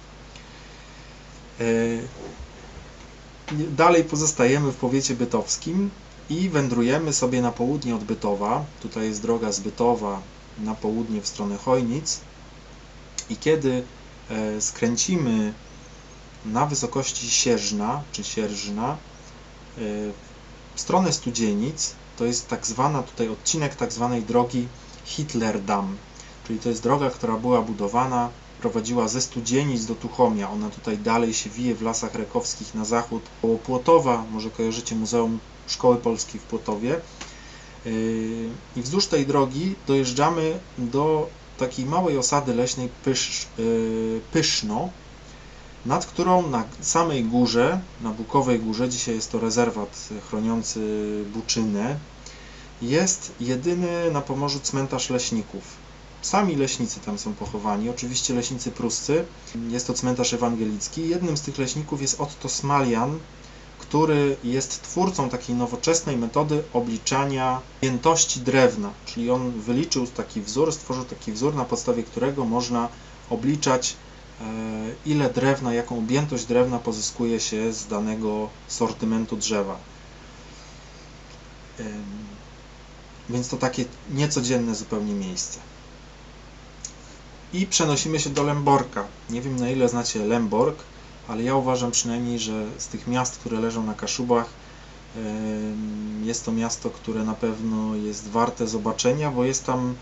Dalej pozostajemy w powiecie bytowskim i wędrujemy sobie na południe od Bytowa. Tutaj jest droga z Bytowa na południe w stronę Chojnic i kiedy skręcimy na wysokości Sierżna czy Sierżna w stronę Studzienic, to jest tutaj odcinek tak zwanej drogi Hitlerdam, czyli to jest droga, która była budowana, prowadziła ze Studzienic do Tuchomia. Ona tutaj dalej się wije w Lasach Rekowskich na zachód koło Płotowa, może kojarzycie Muzeum Szkoły Polskiej w Płotowie. I wzdłuż tej drogi dojeżdżamy do takiej małej osady leśnej Pyszno, nad którą na samej górze, na Bukowej Górze, dzisiaj jest to rezerwat chroniący Buczynę, jest jedyny na Pomorzu cmentarz leśników. Sami leśnicy tam są pochowani, oczywiście leśnicy pruscy. Jest to cmentarz ewangelicki. Jednym z tych leśników jest Otto Smalian, który jest twórcą takiej nowoczesnej metody obliczania objętości drewna. Czyli on wyliczył taki wzór, stworzył taki wzór, na podstawie którego można obliczać, ile drewna, jaką objętość drewna pozyskuje się z danego sortymentu drzewa. Więc to takie niecodzienne zupełnie miejsce. I przenosimy się do Lęborka. Nie wiem, na ile znacie Lębork, ale ja uważam przynajmniej, że z tych miast, które leżą na Kaszubach, jest to miasto, które na pewno jest warte zobaczenia, bo jest tam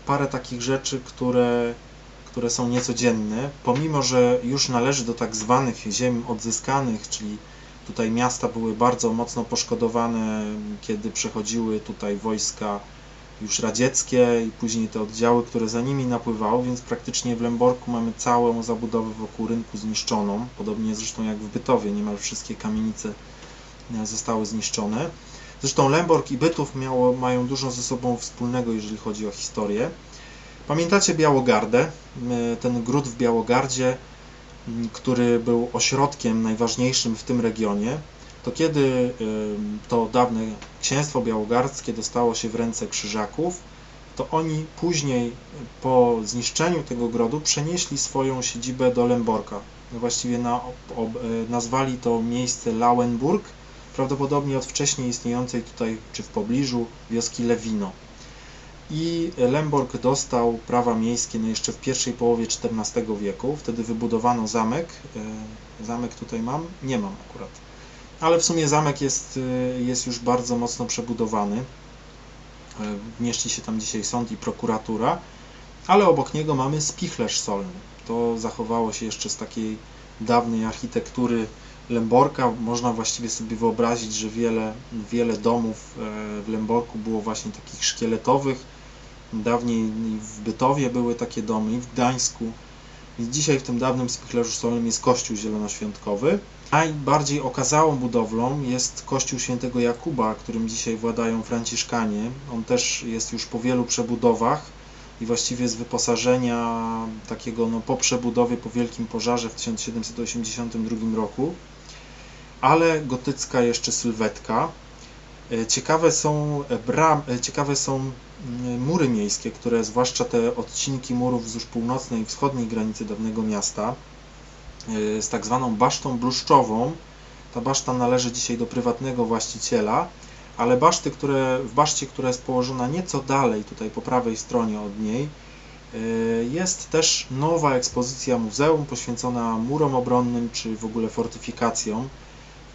parę takich rzeczy, które są niecodzienne, pomimo że już należy do tak zwanych ziem odzyskanych, czyli tutaj miasta były bardzo mocno poszkodowane, kiedy przechodziły tutaj wojska już radzieckie i później te oddziały, które za nimi napływały, więc praktycznie w Lęborku mamy całą zabudowę wokół rynku zniszczoną, podobnie zresztą jak w Bytowie, niemal wszystkie kamienice zostały zniszczone. Zresztą Lębork i Bytów mają dużo ze sobą wspólnego, jeżeli chodzi o historię. Pamiętacie Białogardę, ten gród w Białogardzie, który był ośrodkiem najważniejszym w tym regionie, to kiedy to dawne księstwo białogardzkie dostało się w ręce Krzyżaków, to oni później po zniszczeniu tego grodu przenieśli swoją siedzibę do Lęborka. Właściwie nazwali to miejsce Lauenburg, prawdopodobnie od wcześniej istniejącej tutaj, czy w pobliżu wioski Lewino. I Lemborg dostał prawa miejskie no jeszcze w pierwszej połowie XIV wieku. Wtedy wybudowano zamek. Zamek tutaj mam? Nie mam akurat. Ale w sumie zamek jest już bardzo mocno przebudowany. Mieści się tam dzisiaj sąd i prokuratura, ale obok niego mamy spichlerz solny. To zachowało się jeszcze z takiej dawnej architektury Lemborka. Można właściwie sobie wyobrazić, że wiele domów w Lemborku było właśnie takich szkieletowych. Dawniej w Bytowie były takie domy i w Gdańsku. I dzisiaj w tym dawnym spichlerzu solnym jest kościół zielonoświątkowy. Najbardziej okazałą budowlą jest kościół świętego Jakuba, którym dzisiaj władają Franciszkanie. On też jest już po wielu przebudowach i właściwie z wyposażenia takiego po przebudowie, po wielkim pożarze w 1782 roku. Ale gotycka jeszcze sylwetka. Ciekawe są mury miejskie, które zwłaszcza te odcinki murów wzdłuż północnej i wschodniej granicy dawnego miasta z tak zwaną basztą bluszczową. Ta baszta należy dzisiaj do prywatnego właściciela, ale w baszcie, która jest położona nieco dalej, tutaj po prawej stronie od niej, jest też nowa ekspozycja muzeum poświęcona murom obronnym czy w ogóle fortyfikacjom,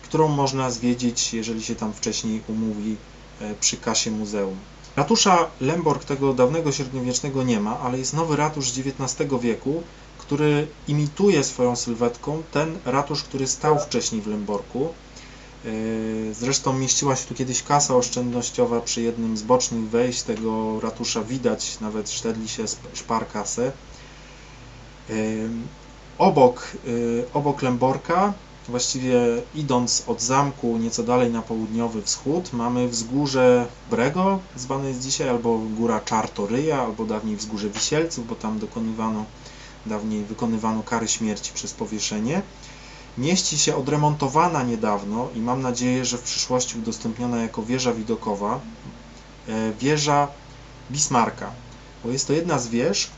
którą można zwiedzić, jeżeli się tam wcześniej umówi przy kasie muzeum. Ratusza Lemborg tego dawnego średniowiecznego nie ma, ale jest nowy ratusz z XIX wieku, który imituje swoją sylwetką ten ratusz, który stał wcześniej w Lemborku. Zresztą mieściła się tu kiedyś kasa oszczędnościowa przy jednym z bocznych wejść tego ratusza. Widać nawet sztedli się szparkasę. Obok Lemborka, właściwie idąc od zamku nieco dalej na południowy wschód, mamy wzgórze Brego, zwane jest dzisiaj, albo góra Czartoryja, albo dawniej wzgórze Wisielców, bo tam dawniej wykonywano kary śmierci przez powieszenie. Mieści się odremontowana niedawno i mam nadzieję, że w przyszłości udostępniona jako wieża widokowa, wieża Bismarcka. Bo jest to jedna z wież,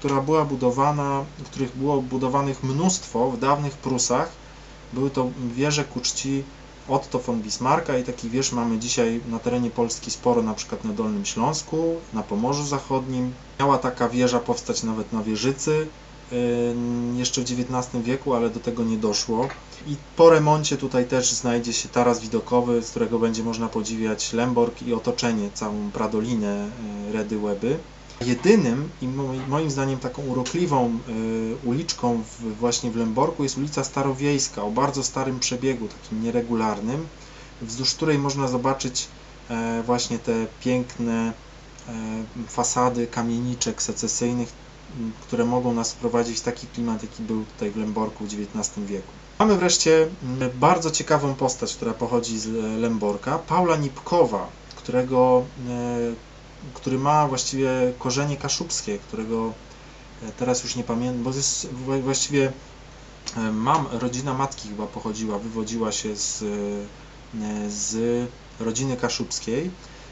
których było budowanych mnóstwo w dawnych Prusach. Były to wieże ku czci Otto von Bismarcka i takich wież mamy dzisiaj na terenie Polski sporo, na przykład na Dolnym Śląsku, na Pomorzu Zachodnim. Miała taka wieża powstać nawet na Wieżycy jeszcze w XIX wieku, ale do tego nie doszło. I po remoncie tutaj też znajdzie się taras widokowy, z którego będzie można podziwiać Lemborg i otoczenie, całą Pradolinę Redy Łeby. Jedynym i moim zdaniem taką urokliwą uliczką właśnie w Lemborku jest ulica Starowiejska o bardzo starym przebiegu, takim nieregularnym, wzdłuż której można zobaczyć właśnie te piękne fasady kamieniczek secesyjnych, które mogą nas wprowadzić w taki klimat, jaki był tutaj w Lemborku w XIX wieku. Mamy wreszcie bardzo ciekawą postać, która pochodzi z Lemborka, Paula Nipkowa, który ma właściwie korzenie kaszubskie, którego teraz już nie pamiętam, bo jest właściwie rodzina matki chyba wywodziła się z rodziny kaszubskiej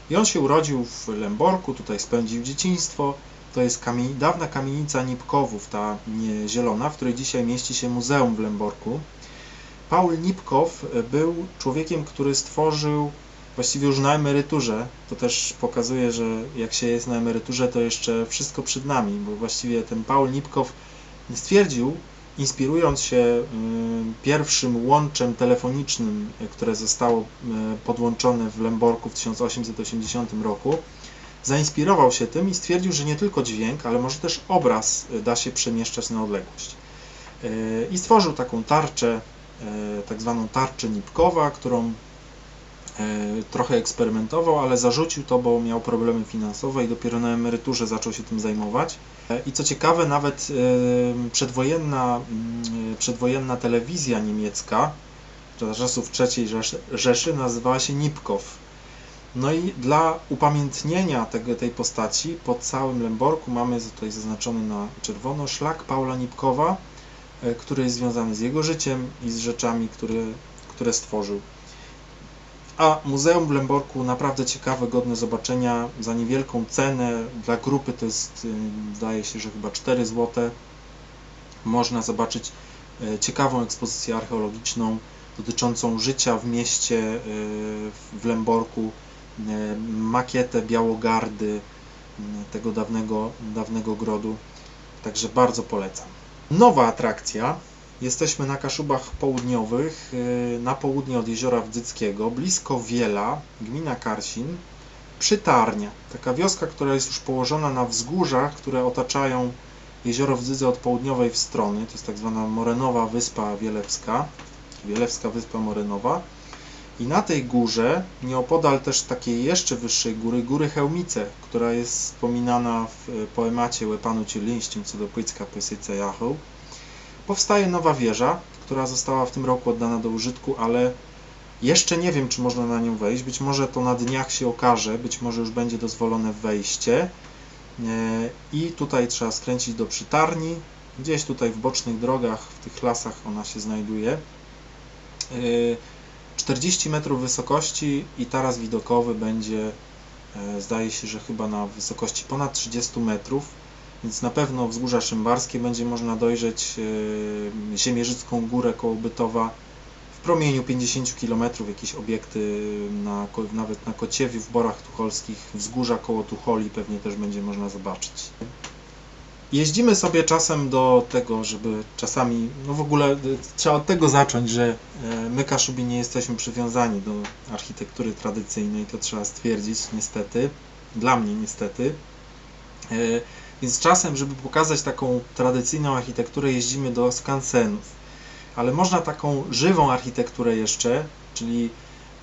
i on się urodził w Lemborku, tutaj spędził dzieciństwo. To jest dawna kamienica Nipkowów, ta zielona, w której dzisiaj mieści się muzeum w Lemborku. Paul Nipkow był człowiekiem, który stworzył właściwie już na emeryturze. To też pokazuje, że jak się jest na emeryturze, to jeszcze wszystko przed nami, bo właściwie ten Paul Nipkow stwierdził, inspirując się pierwszym łączem telefonicznym, które zostało podłączone w Lemborku w 1880 roku, zainspirował się tym i stwierdził, że nie tylko dźwięk, ale może też obraz da się przemieszczać na odległość. I stworzył taką tarczę, tak zwaną tarczę Nipkowa, którą trochę eksperymentował, ale zarzucił to, bo miał problemy finansowe i dopiero na emeryturze zaczął się tym zajmować. I co ciekawe, nawet przedwojenna telewizja niemiecka, za czasów III Rzeszy, nazywała się Nipkow. No i dla upamiętnienia tej postaci po całym Lemborku mamy tutaj zaznaczony na czerwono szlak Paula Nipkowa, który jest związany z jego życiem i z rzeczami, które stworzył. A muzeum w Lemborku naprawdę ciekawe, godne zobaczenia za niewielką cenę. Dla grupy to jest, zdaje się, że chyba 4 zł. Można zobaczyć ciekawą ekspozycję archeologiczną dotyczącą życia w mieście w Lęborku, makietę Białogardy, tego dawnego grodu. Także bardzo polecam. Nowa atrakcja. Jesteśmy na Kaszubach Południowych, na południe od jeziora Wdzyckiego, blisko Wiela, gmina Karsin, Przytarnia. Taka wioska, która jest już położona na wzgórzach, które otaczają jezioro Wdzydze od południowej strony. To jest tak zwana Morenowa Wyspa Wielewska, Wielewska Wyspa Morenowa. I na tej górze, nieopodal też takiej jeszcze wyższej góry, Góry Chełmice, która jest wspominana w poemacie Łepanu Cielińściem co do Płycka Pysyce Jachoł, powstaje nowa wieża, która została w tym roku oddana do użytku, ale jeszcze nie wiem, czy można na nią wejść. Być może to na dniach się okaże, być może już będzie dozwolone wejście. I tutaj trzeba skręcić do Przytarni. Gdzieś tutaj w bocznych drogach, w tych lasach ona się znajduje. 40 metrów wysokości i taras widokowy będzie, zdaje się, że chyba na wysokości ponad 30 metrów, więc na pewno wzgórza szymbarskie będzie można dojrzeć, Ziemierzycką Górę koło Bytowa, w promieniu 50 km jakieś obiekty nawet na Kociewiu, w Borach Tucholskich, wzgórza koło Tucholi pewnie też będzie można zobaczyć. Jeździmy sobie czasem do tego, żeby czasami, no w ogóle trzeba od tego zacząć, że my Kaszubi nie jesteśmy przywiązani do architektury tradycyjnej, to trzeba stwierdzić niestety, dla mnie niestety. Więc czasem, żeby pokazać taką tradycyjną architekturę, jeździmy do skansenów. Ale można taką żywą architekturę jeszcze, czyli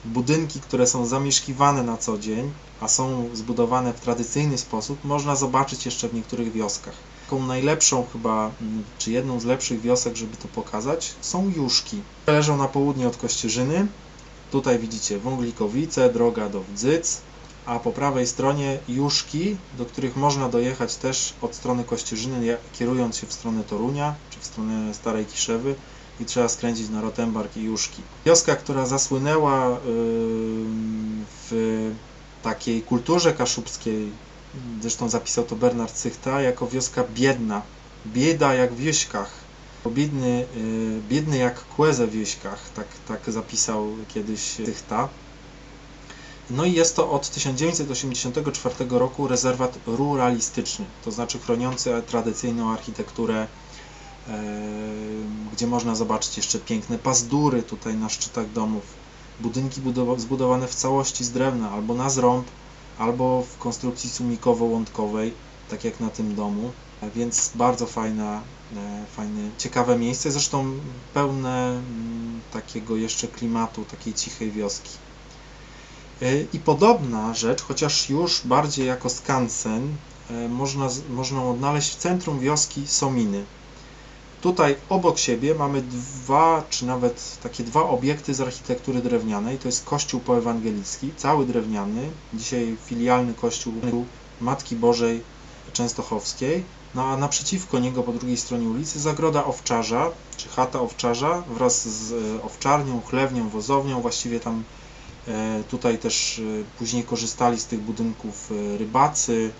budynki, które są zamieszkiwane na co dzień, a są zbudowane w tradycyjny sposób, można zobaczyć jeszcze w niektórych wioskach. Taką najlepszą chyba, czy jedną z lepszych wiosek, żeby to pokazać, są Juszki. Leżą na południe od Kościerzyny. Tutaj widzicie Wąglikowice, droga do Wdzyc, a po prawej stronie Juszki, do których można dojechać też od strony Kościerzyny, kierując się w stronę Torunia, czy w stronę Starej Kiszewy, i trzeba skręcić na Rotembark i Juszki. Wioska, która zasłynęła w takiej kulturze kaszubskiej, zresztą zapisał to Bernard Cychta, jako wioska biedna. Bieda jak w wieśkach. Biedny jak kłeze w wieśkach, tak zapisał kiedyś Cychta. No i jest to od 1984 roku rezerwat ruralistyczny, to znaczy chroniący tradycyjną architekturę, gdzie można zobaczyć jeszcze piękne pazdury tutaj na szczytach domów, budynki zbudowane w całości z drewna, albo na zrąb, albo w konstrukcji sumikowo-łątkowej, tak jak na tym domu, więc bardzo fajne, ciekawe miejsce, zresztą pełne takiego jeszcze klimatu, takiej cichej wioski. I podobna rzecz, chociaż już bardziej jako skansen, można odnaleźć w centrum wioski Sominy. Tutaj obok siebie mamy czy nawet takie dwa obiekty z architektury drewnianej. To jest kościół poewangelicki, cały drewniany, dzisiaj filialny kościół Matki Bożej Częstochowskiej. No a naprzeciwko niego, po drugiej stronie ulicy, zagroda owczarza, czy chata owczarza, wraz z owczarnią, chlewnią, wozownią. Właściwie tam tutaj też później korzystali z tych budynków rybacy,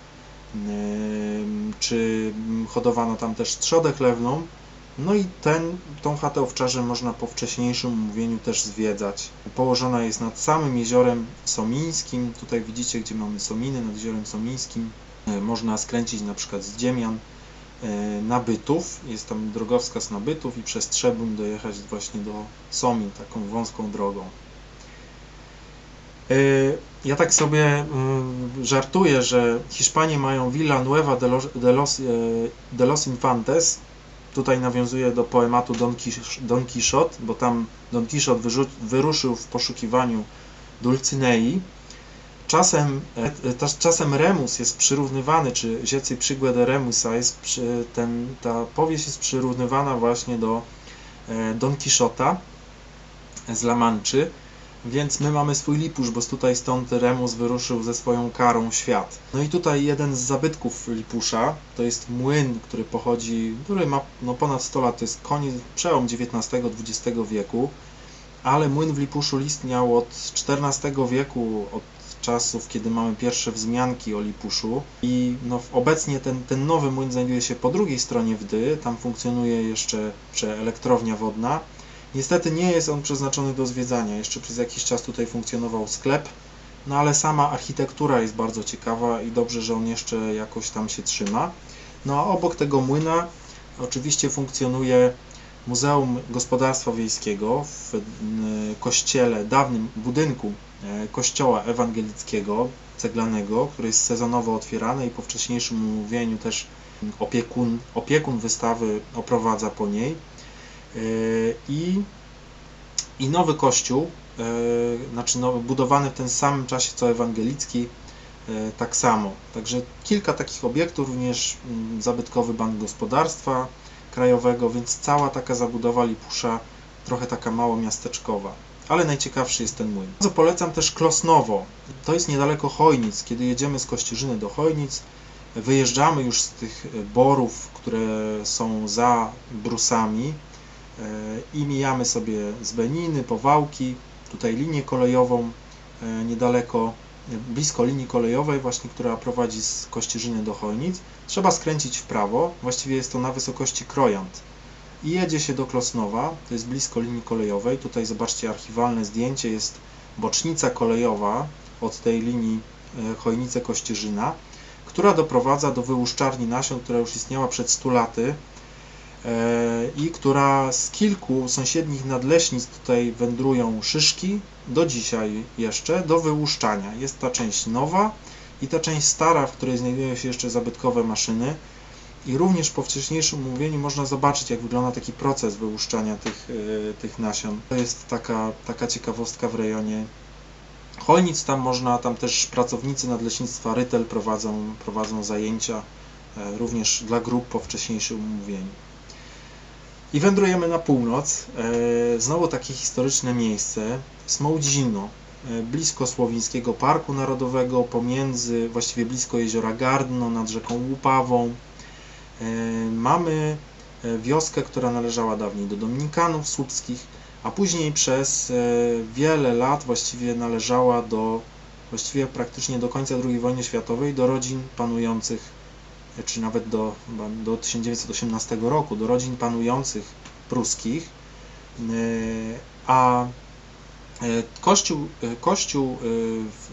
czy hodowano tam też trzodę chlewną. No i tą chatę owczarzy można po wcześniejszym mówieniu też zwiedzać. Położona jest nad samym jeziorem Somińskim. Tutaj widzicie, gdzie mamy Sominy, nad jeziorem Somińskim. Można skręcić na przykład z Dziemian na Bytów. Jest tam drogowskaz na Bytów i przez Trzebuń dojechać właśnie do Somin, taką wąską drogą. Ja tak sobie żartuję, że Hiszpanie mają Villanueva de los Infantes. Tutaj nawiązuje do poematu Don Quixote, bo tam Don Quixote wyruszył w poszukiwaniu Dulcynei. Czasem Remus jest przyrównywany, czy Zieci Przygłe de Remusa, ta powieść jest przyrównywana właśnie do Don Quixota z La Manczy. Więc my mamy swój Lipusz, bo stąd Remus wyruszył ze swoją karą w świat. No i tutaj jeden z zabytków Lipusza, to jest młyn, który ma ponad 100 lat, to jest przełom XIX-XX wieku, ale młyn w Lipuszu istniał od XIV wieku, od czasów, kiedy mamy pierwsze wzmianki o Lipuszu. I obecnie ten nowy młyn znajduje się po drugiej stronie Wdy, tam funkcjonuje jeszcze elektrownia wodna. Niestety nie jest on przeznaczony do zwiedzania. Jeszcze przez jakiś czas tutaj funkcjonował sklep, no ale sama architektura jest bardzo ciekawa i dobrze, że on jeszcze jakoś tam się trzyma. No a obok tego młyna oczywiście funkcjonuje Muzeum Gospodarstwa Wiejskiego w kościele, dawnym budynku kościoła ewangelickiego, ceglanego, który jest sezonowo otwierany i po wcześniejszym umówieniu też opiekun wystawy oprowadza po niej. I nowy kościół, znaczy budowany w tym samym czasie co ewangelicki, tak samo. Także kilka takich obiektów, również zabytkowy bank gospodarstwa krajowego, więc cała taka zabudowa Lipusza trochę taka mało miasteczkowa. Ale najciekawszy jest ten młyn. Bardzo polecam też Klosnowo. To jest niedaleko Chojnic. Kiedy jedziemy z Kościerzyny do Chojnic, wyjeżdżamy już z tych borów, które są za Brusami i mijamy sobie Zbeniny, Powałki, tutaj linię kolejową niedaleko, blisko linii kolejowej właśnie, która prowadzi z Kościerzyny do Chojnic. Trzeba skręcić w prawo, właściwie jest to na wysokości Krojant. I jedzie się do Klosnowa, to jest blisko linii kolejowej. Tutaj zobaczcie archiwalne zdjęcie, jest bocznica kolejowa od tej linii Chojnice-Kościerzyna, która doprowadza do wyłuszczarni nasion, która już istniała przed 100 laty i która z kilku sąsiednich nadleśnic tutaj wędrują szyszki do dzisiaj jeszcze do wyłuszczania. Jest ta część nowa i ta część stara, w której znajdują się jeszcze zabytkowe maszyny. I również po wcześniejszym omówieniu można zobaczyć, jak wygląda taki proces wyłuszczania tych nasion. To jest taka ciekawostka w rejonie Chojnic. Tam też pracownicy nadleśnictwa Rytel prowadzą zajęcia również dla grup po wcześniejszym omówieniu. I wędrujemy na północ. Znowu takie historyczne miejsce, Smołdzino, blisko Słowińskiego Parku Narodowego, właściwie blisko jeziora Gardno, nad rzeką Łupawą. Mamy wioskę, która należała dawniej do dominikanów słupskich, a później przez wiele lat właściwie należała właściwie praktycznie do końca II wojny światowej do rodzin panujących, czy nawet do 1918 roku, do rodzin panujących pruskich, a kościół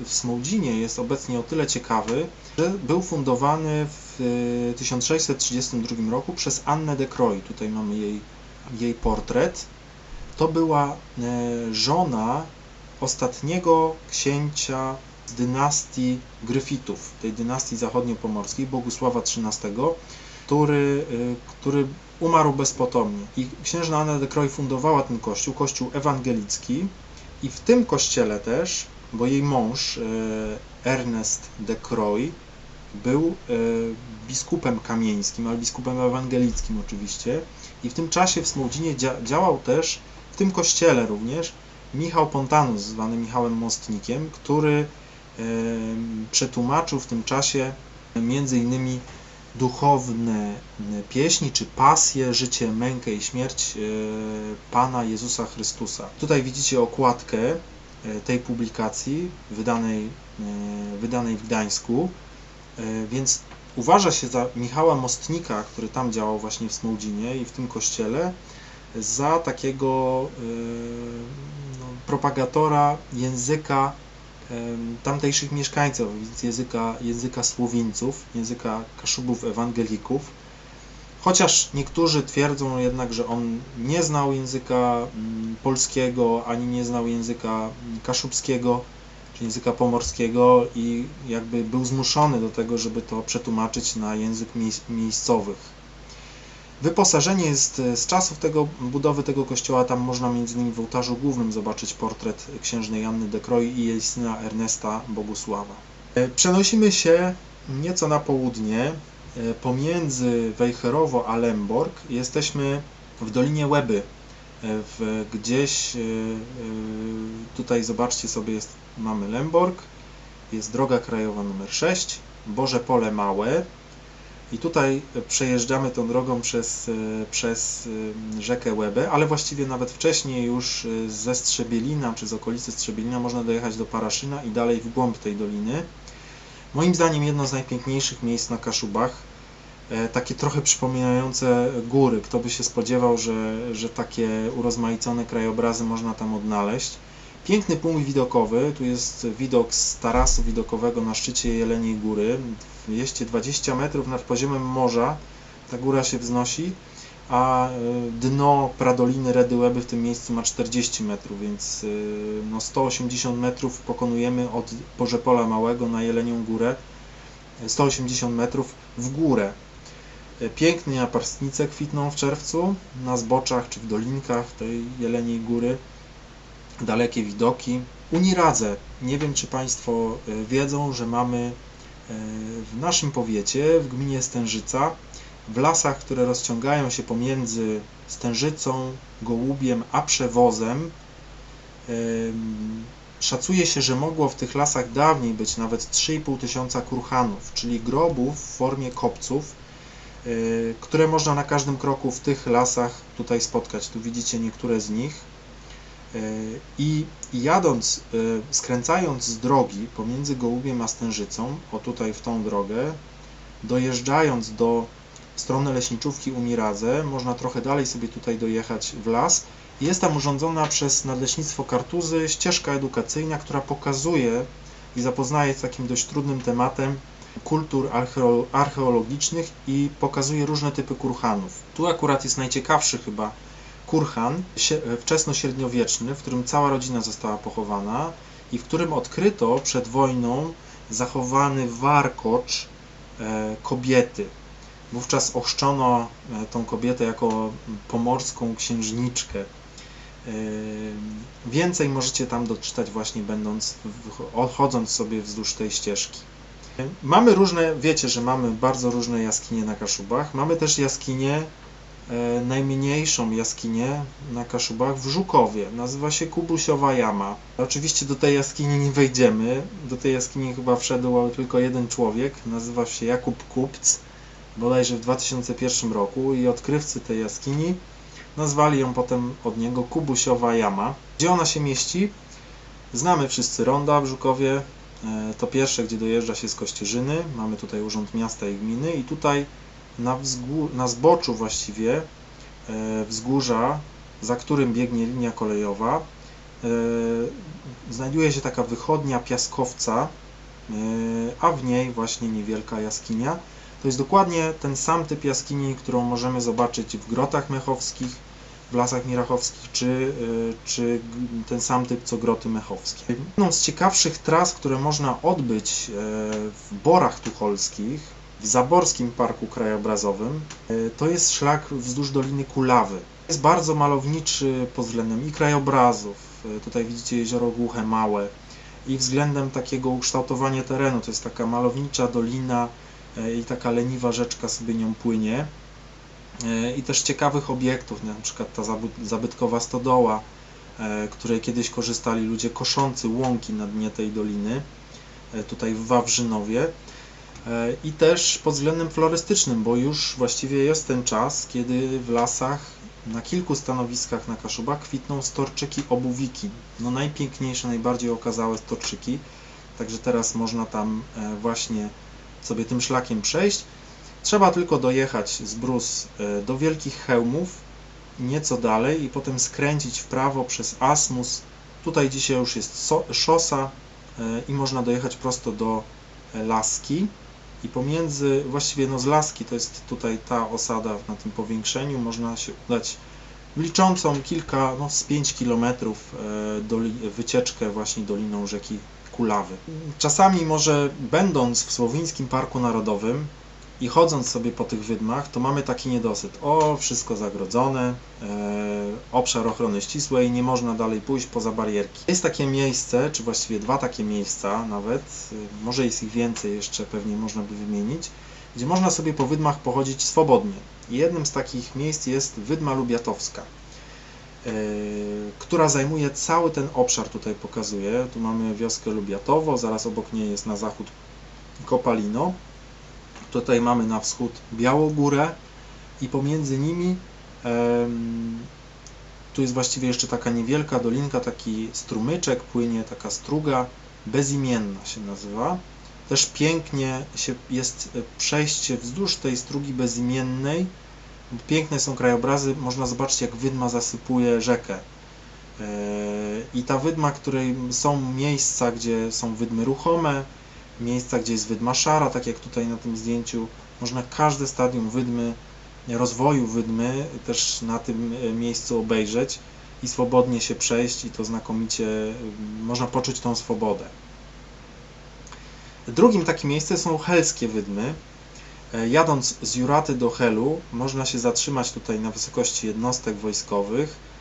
w Smołdzinie jest obecnie o tyle ciekawy, że był fundowany w 1632 roku przez Annę de Croy. Tutaj mamy jej portret. To była żona ostatniego księcia z dynastii Gryfitów, tej dynastii zachodniopomorskiej, Bogusława XIII, który umarł bezpotomnie. I księżna Anna de Croy fundowała ten kościół ewangelicki, i w tym kościele też, bo jej mąż Ernest de Croy był biskupem kamieńskim, ale biskupem ewangelickim oczywiście, i w tym czasie w Smołdzinie działał też, w tym kościele również, Michał Pontanus, zwany Michałem Mostnikiem, który przetłumaczył w tym czasie między innymi duchowne pieśni czy pasje, życie, mękę i śmierć Pana Jezusa Chrystusa. Tutaj widzicie okładkę tej publikacji wydanej w Gdańsku, więc uważa się za Michała Mostnika, który tam działał właśnie w Smołdzinie i w tym kościele, za takiego propagatora języka tamtejszych mieszkańców, więc języka Słowińców, języka Kaszubów ewangelików. Chociaż niektórzy twierdzą jednak, że on nie znał języka polskiego, ani nie znał języka kaszubskiego, czy języka pomorskiego i jakby był zmuszony do tego, żeby to przetłumaczyć na język miejscowych. Wyposażenie jest z czasów budowy tego kościoła, tam można m.in. w ołtarzu głównym zobaczyć portret księżnej Anny de Croy i jej syna Ernesta Bogusława. Przenosimy się nieco na południe, pomiędzy Wejherowo a Lemborg. Jesteśmy w Dolinie Łeby, gdzieś tutaj zobaczcie sobie, mamy Lemborg, jest droga krajowa nr 6, Boże Pole Małe. I tutaj przejeżdżamy tą drogą przez rzekę Łebę, ale właściwie nawet wcześniej już ze Strzebielina, czy z okolicy Strzebielina można dojechać do Paraszyna i dalej w głąb tej doliny. Moim zdaniem jedno z najpiękniejszych miejsc na Kaszubach. takie trochę przypominające góry. Kto by się spodziewał, że takie urozmaicone krajobrazy można tam odnaleźć. Piękny punkt widokowy, tu jest widok z tarasu widokowego na szczycie Jeleniej Góry. Jest 20 metrów nad poziomem morza, ta góra się wznosi, a dno Pradoliny Redy Łeby w tym miejscu ma 40 metrów, więc no 180 metrów pokonujemy od Porzepola Małego na Jelenią Górę, 180 metrów w górę. Pięknie naparstnice kwitną w czerwcu na zboczach czy w dolinkach tej Jeleniej Góry. Dalekie widoki. Uniradze. Nie wiem, czy Państwo wiedzą, że mamy w naszym powiecie, w gminie Stężyca, w lasach, które rozciągają się pomiędzy Stężycą, Gołubiem a Przewozem, szacuje się, że mogło w tych lasach dawniej być nawet 3,5 tysiąca kurhanów, czyli grobów w formie kopców, które można na każdym kroku w tych lasach tutaj spotkać. Tu widzicie niektóre z nich. I jadąc, skręcając z drogi pomiędzy Gołubiem a Stężycą, o tutaj w tą drogę, dojeżdżając do strony leśniczówki Uniradze, można trochę dalej sobie tutaj dojechać w las. Jest tam urządzona przez Nadleśnictwo Kartuzy ścieżka edukacyjna, która pokazuje i zapoznaje z takim dość trudnym tematem kultur archeologicznych i pokazuje różne typy kurhanów. Tu akurat jest najciekawszy chyba kurhan wczesnośredniowieczny, w którym cała rodzina została pochowana i w którym odkryto przed wojną zachowany warkocz kobiety. Wówczas ochrzczono tą kobietę jako pomorską księżniczkę. Więcej możecie tam doczytać właśnie chodząc sobie wzdłuż tej ścieżki. Mamy różne, wiecie, że mamy bardzo różne jaskinie na Kaszubach. Mamy też jaskinię, najmniejszą jaskinię na Kaszubach w Żukowie. Nazywa się Kubusiowa Jama. Oczywiście do tej jaskini nie wejdziemy. Do tej jaskini chyba wszedł tylko jeden człowiek. Nazywa się Jakub Kupc, bodajże w 2001 roku, i odkrywcy tej jaskini nazwali ją potem od niego Kubusiowa Jama. Gdzie ona się mieści? Znamy wszyscy ronda w Żukowie. To pierwsze, gdzie dojeżdża się z Kościerzyny. Mamy tutaj Urząd Miasta i Gminy i tutaj na zboczu właściwie wzgórza, za którym biegnie linia kolejowa, znajduje się taka wychodnia piaskowca, a w niej właśnie niewielka jaskinia. To jest dokładnie ten sam typ jaskini, którą możemy zobaczyć w Grotach Mechowskich, w Lasach Mirachowskich, czy ten sam typ co Groty Mechowskie. Jedną z ciekawszych tras, które można odbyć w Borach Tucholskich, w Zaborskim Parku Krajobrazowym, to jest szlak wzdłuż Doliny Kulawy. Jest bardzo malowniczy pod względem i krajobrazów. Tutaj widzicie jezioro Głuche Małe, i względem takiego ukształtowania terenu. To jest taka malownicza dolina i taka leniwa rzeczka sobie nią płynie. I też ciekawych obiektów, na przykład ta zabytkowa stodoła, której kiedyś korzystali ludzie koszący łąki na dnie tej doliny, tutaj w Wawrzynowie. I też pod względem florystycznym, bo już właściwie jest ten czas, kiedy w lasach na kilku stanowiskach na Kaszubach kwitną storczyki obuwiki. No najpiękniejsze, najbardziej okazałe storczyki. Także teraz można tam właśnie sobie tym szlakiem przejść. Trzeba tylko dojechać z Brus do Wielkich Chełmów, nieco dalej, i potem skręcić w prawo przez Asmus. Tutaj dzisiaj już jest szosa i można dojechać prosto do Laski. I pomiędzy, właściwie no z Laski, to jest tutaj ta osada na tym powiększeniu, można się udać w liczącą z 5 km wycieczkę właśnie doliną rzeki Kulawy. Czasami może będąc w Słowińskim Parku Narodowym i chodząc sobie po tych wydmach, to mamy taki niedosyt. Wszystko zagrodzone, obszar ochrony ścisłej, nie można dalej pójść poza barierki. Jest takie miejsce, czy właściwie dwa takie miejsca nawet, może jest ich więcej jeszcze, pewnie można by wymienić, gdzie można sobie po wydmach pochodzić swobodnie. I jednym z takich miejsc jest Wydma Lubiatowska, która zajmuje cały ten obszar, tutaj pokazuję. Tu mamy wioskę Lubiatowo, zaraz obok niej jest na zachód Kopalino. Tutaj mamy na wschód Białogórę i pomiędzy nimi tu jest właściwie jeszcze taka niewielka dolinka, taki strumyczek płynie, taka struga bezimienna się nazywa. Też pięknie jest przejście wzdłuż tej strugi bezimiennej. Piękne są krajobrazy, można zobaczyć, jak wydma zasypuje rzekę. I ta wydma, której są miejsca, gdzie są wydmy ruchome, miejsca, gdzie jest wydma szara, tak jak tutaj na tym zdjęciu. Można każde stadium wydmy, rozwoju wydmy też na tym miejscu obejrzeć i swobodnie się przejść, i to znakomicie można poczuć tą swobodę. Drugim takim miejscem są helskie wydmy. Jadąc z Juraty do Helu, można się zatrzymać tutaj na wysokości jednostek wojskowych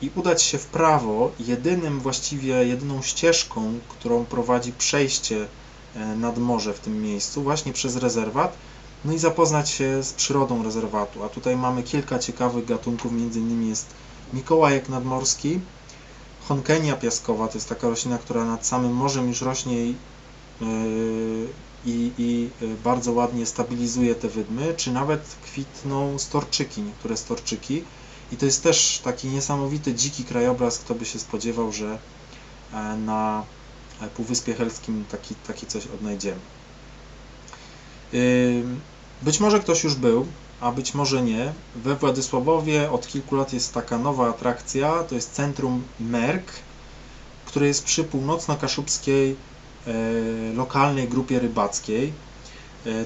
i udać się w prawo jedyną ścieżką, którą prowadzi przejście nad morze w tym miejscu, właśnie przez rezerwat, no i zapoznać się z przyrodą rezerwatu. A tutaj mamy kilka ciekawych gatunków, między innymi jest mikołajek nadmorski, honkenia piaskowa, to jest taka roślina, która nad samym morzem już rośnie i bardzo ładnie stabilizuje te wydmy, czy nawet kwitną storczyki, niektóre storczyki. I to jest też taki niesamowity, dziki krajobraz, kto by się spodziewał, że na Półwyspie Helskim taki coś odnajdziemy. Być może ktoś już był, a być może nie. We Władysławowie od kilku lat jest taka nowa atrakcja, to jest Centrum Merk, które jest przy północno-kaszubskiej lokalnej grupie rybackiej.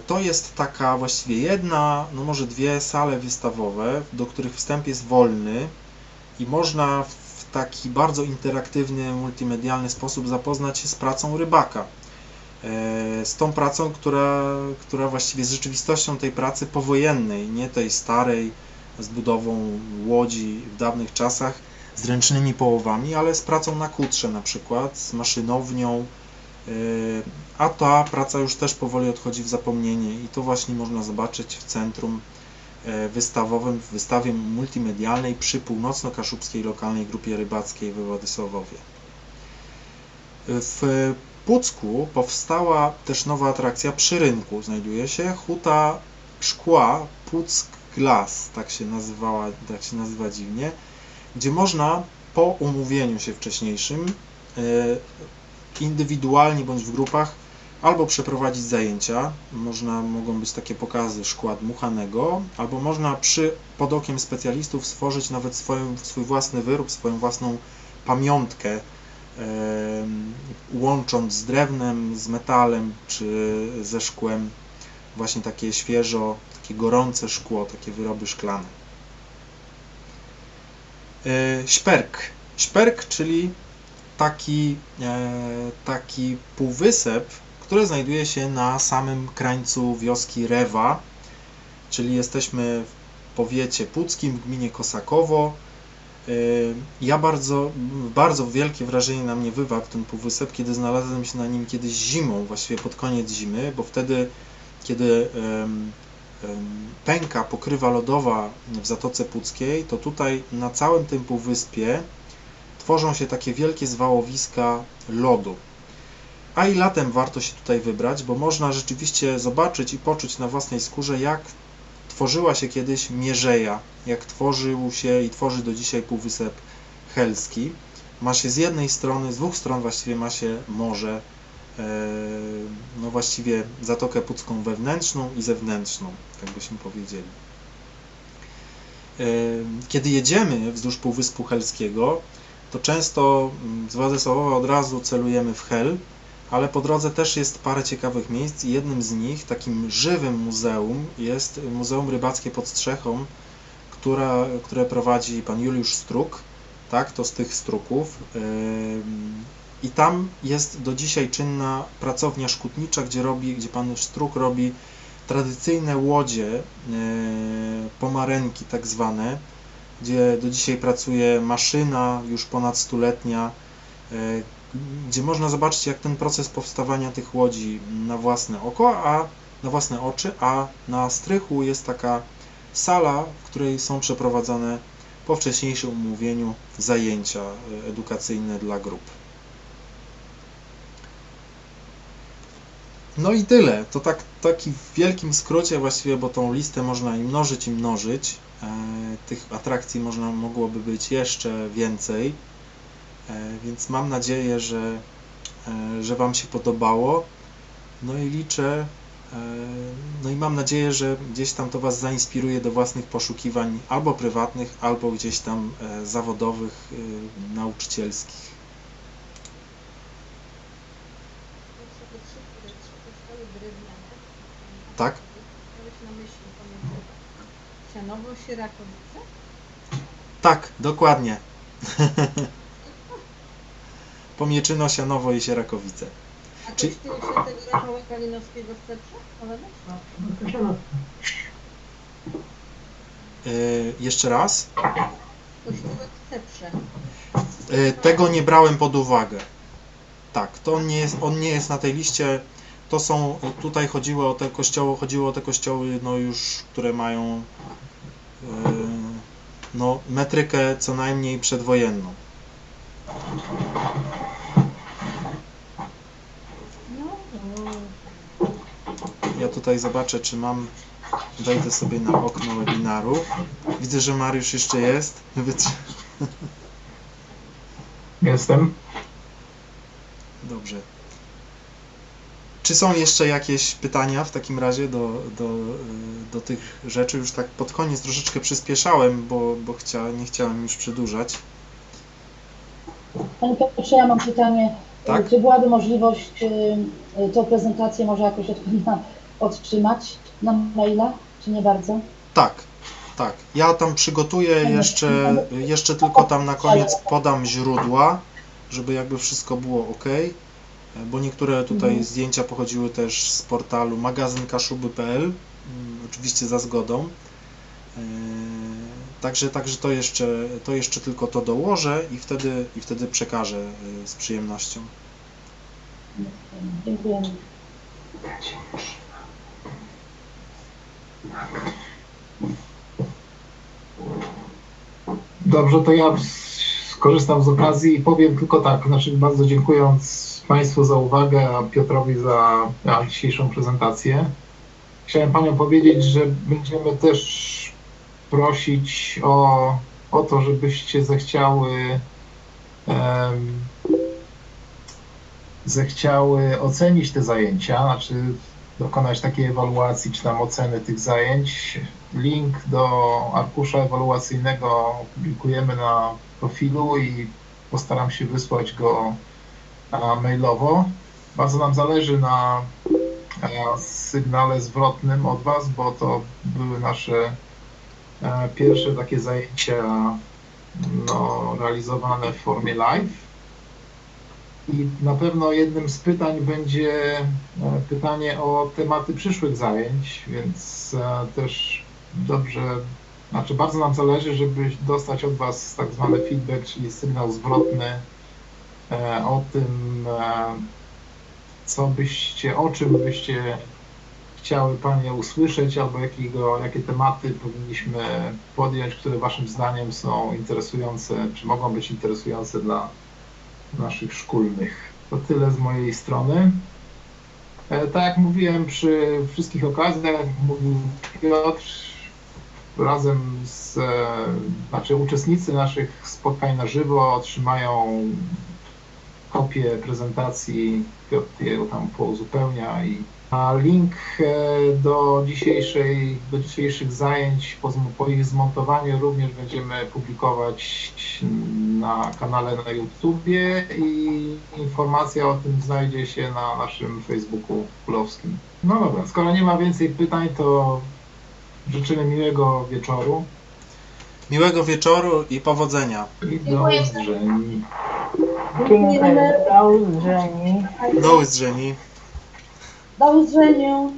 To jest taka właściwie jedna, no może dwie sale wystawowe, do których wstęp jest wolny i można w taki bardzo interaktywny, multimedialny sposób zapoznać się z pracą rybaka. Z tą pracą, która właściwie z rzeczywistością tej pracy powojennej, nie tej starej, z budową łodzi w dawnych czasach, z ręcznymi połowami, ale z pracą na kutrze na przykład, z maszynownią, a ta praca już też powoli odchodzi w zapomnienie i to właśnie można zobaczyć w centrum wystawowym, w wystawie multimedialnej przy północno-kaszubskiej lokalnej grupie rybackiej we Władysławowie. W Pucku powstała też nowa atrakcja przy rynku. Znajduje się huta szkła Puck Glass, tak się nazywa dziwnie, gdzie można po umówieniu się wcześniejszym indywidualnie bądź w grupach albo przeprowadzić zajęcia, mogą być takie pokazy szkła dmuchanego, albo można pod okiem specjalistów stworzyć nawet swój własny wyrób, swoją własną pamiątkę, łącząc z drewnem, z metalem czy ze szkłem właśnie takie takie gorące szkło, takie wyroby szklane. Szperk, czyli taki półwysep, który znajduje się na samym krańcu wioski Rewa, czyli jesteśmy w powiecie puckim, w gminie Kosakowo. Bardzo wielkie wrażenie na mnie wywarł ten półwysep, kiedy znalazłem się na nim kiedyś zimą, właściwie pod koniec zimy, bo wtedy, kiedy pęka pokrywa lodowa w Zatoce Puckiej, to tutaj na całym tym półwyspie tworzą się takie wielkie zwałowiska lodu. A i latem warto się tutaj wybrać, bo można rzeczywiście zobaczyć i poczuć na własnej skórze, jak tworzyła się kiedyś Mierzeja, jak tworzył się i tworzy do dzisiaj Półwysep Helski. Ma się z jednej strony, z dwóch stron właściwie ma się morze, no właściwie Zatokę Pucką wewnętrzną i zewnętrzną, tak byśmy powiedzieli. Kiedy jedziemy wzdłuż Półwyspu Helskiego, to często z Władysławowa od razu celujemy w Hel, ale po drodze też jest parę ciekawych miejsc i jednym z nich, takim żywym muzeum, jest Muzeum Rybackie pod Strzechą, które prowadzi pan Juliusz Struk, tak, to z tych Struków. I tam jest do dzisiaj czynna pracownia szkutnicza, gdzie pan Struk robi tradycyjne łodzie, pomarenki tak zwane, gdzie do dzisiaj pracuje maszyna już ponad stuletnia, gdzie można zobaczyć, jak ten proces powstawania tych łodzi na własne oczy, a na strychu jest taka sala, w której są przeprowadzane po wcześniejszym umówieniu zajęcia edukacyjne dla grup. No i tyle. To taki w wielkim skrócie właściwie, bo tą listę można i mnożyć. Tych atrakcji mogłoby być jeszcze więcej, więc mam nadzieję, że Wam się podobało. No i liczę, no i mam nadzieję, że gdzieś tam to Was zainspiruje do własnych poszukiwań albo prywatnych, albo gdzieś tam zawodowych, nauczycielskich. Tak? Miałeś na myśli pomiędzy Sianowo, Sierakowice? Tak, dokładnie. Pomięczyno, Sianowo i Sierakowice. A Czy- kościół świętego Rafała Kalinowskiego w Ceprze? Olenek? Jeszcze raz. Kościółek w Ceprze. Tego nie brałem pod uwagę. Tak, to on nie jest na tej liście. To są, tutaj chodziło o te kościoły, no już, które mają no, metrykę co najmniej przedwojenną. Ja tutaj zobaczę, czy mam, wejdę sobie na okno webinaru. Widzę, że Mariusz jeszcze jest. Jestem. Dobrze. Czy są jeszcze jakieś pytania w takim razie do tych rzeczy? Już tak pod koniec troszeczkę przyspieszałem, bo nie chciałem już przedłużać. Panie Piotrze, ja mam pytanie. Tak? Czy byłaby możliwość tą prezentację może jakoś od Pana otrzymać na maila, czy nie bardzo? Tak, tak. Ja tam przygotuję jeszcze tylko tam na koniec podam źródła, żeby jakby wszystko było ok, bo niektóre tutaj zdjęcia pochodziły też z portalu magazynkaszuby.pl, oczywiście za zgodą. Także to jeszcze tylko to dołożę i wtedy przekażę z przyjemnością. Dziękujemy. Dobrze, to ja skorzystam z okazji i powiem tylko tak, znaczy bardzo dziękując Państwu za uwagę, a Piotrowi za dzisiejszą prezentację. Chciałem Paniom powiedzieć, że będziemy też prosić o to, żebyście zechciały ocenić te zajęcia, znaczy dokonać takiej ewaluacji czy tam oceny tych zajęć. Link do arkusza ewaluacyjnego publikujemy na profilu i postaram się wysłać go mailowo. Bardzo nam zależy na sygnale zwrotnym od Was, bo to były nasze pierwsze takie zajęcia realizowane w formie live. I na pewno jednym z pytań będzie pytanie o tematy przyszłych zajęć, więc też bardzo nam zależy, żeby dostać od Was tak zwany feedback, czyli sygnał zwrotny o tym, o czym byście chciały Panie usłyszeć, albo jakie tematy powinniśmy podjąć, które Waszym zdaniem są interesujące, czy mogą być interesujące dla naszych szkolnych. To tyle z mojej strony. Tak jak mówiłem przy wszystkich okazjach, mówił Piotr, uczestnicy naszych spotkań na żywo otrzymają kopię prezentacji, Piotr je tam pouzupełnia a link do dzisiejszych zajęć po ich zmontowaniu również będziemy publikować na kanale na YouTubie i informacja o tym znajdzie się na naszym Facebooku królowskim. No dobra, skoro nie ma więcej pytań, to życzymy miłego wieczoru. Miłego wieczoru i powodzenia. I do usłyszenia. Dziękujemy. Do usłyszenia. Do usłyszenia.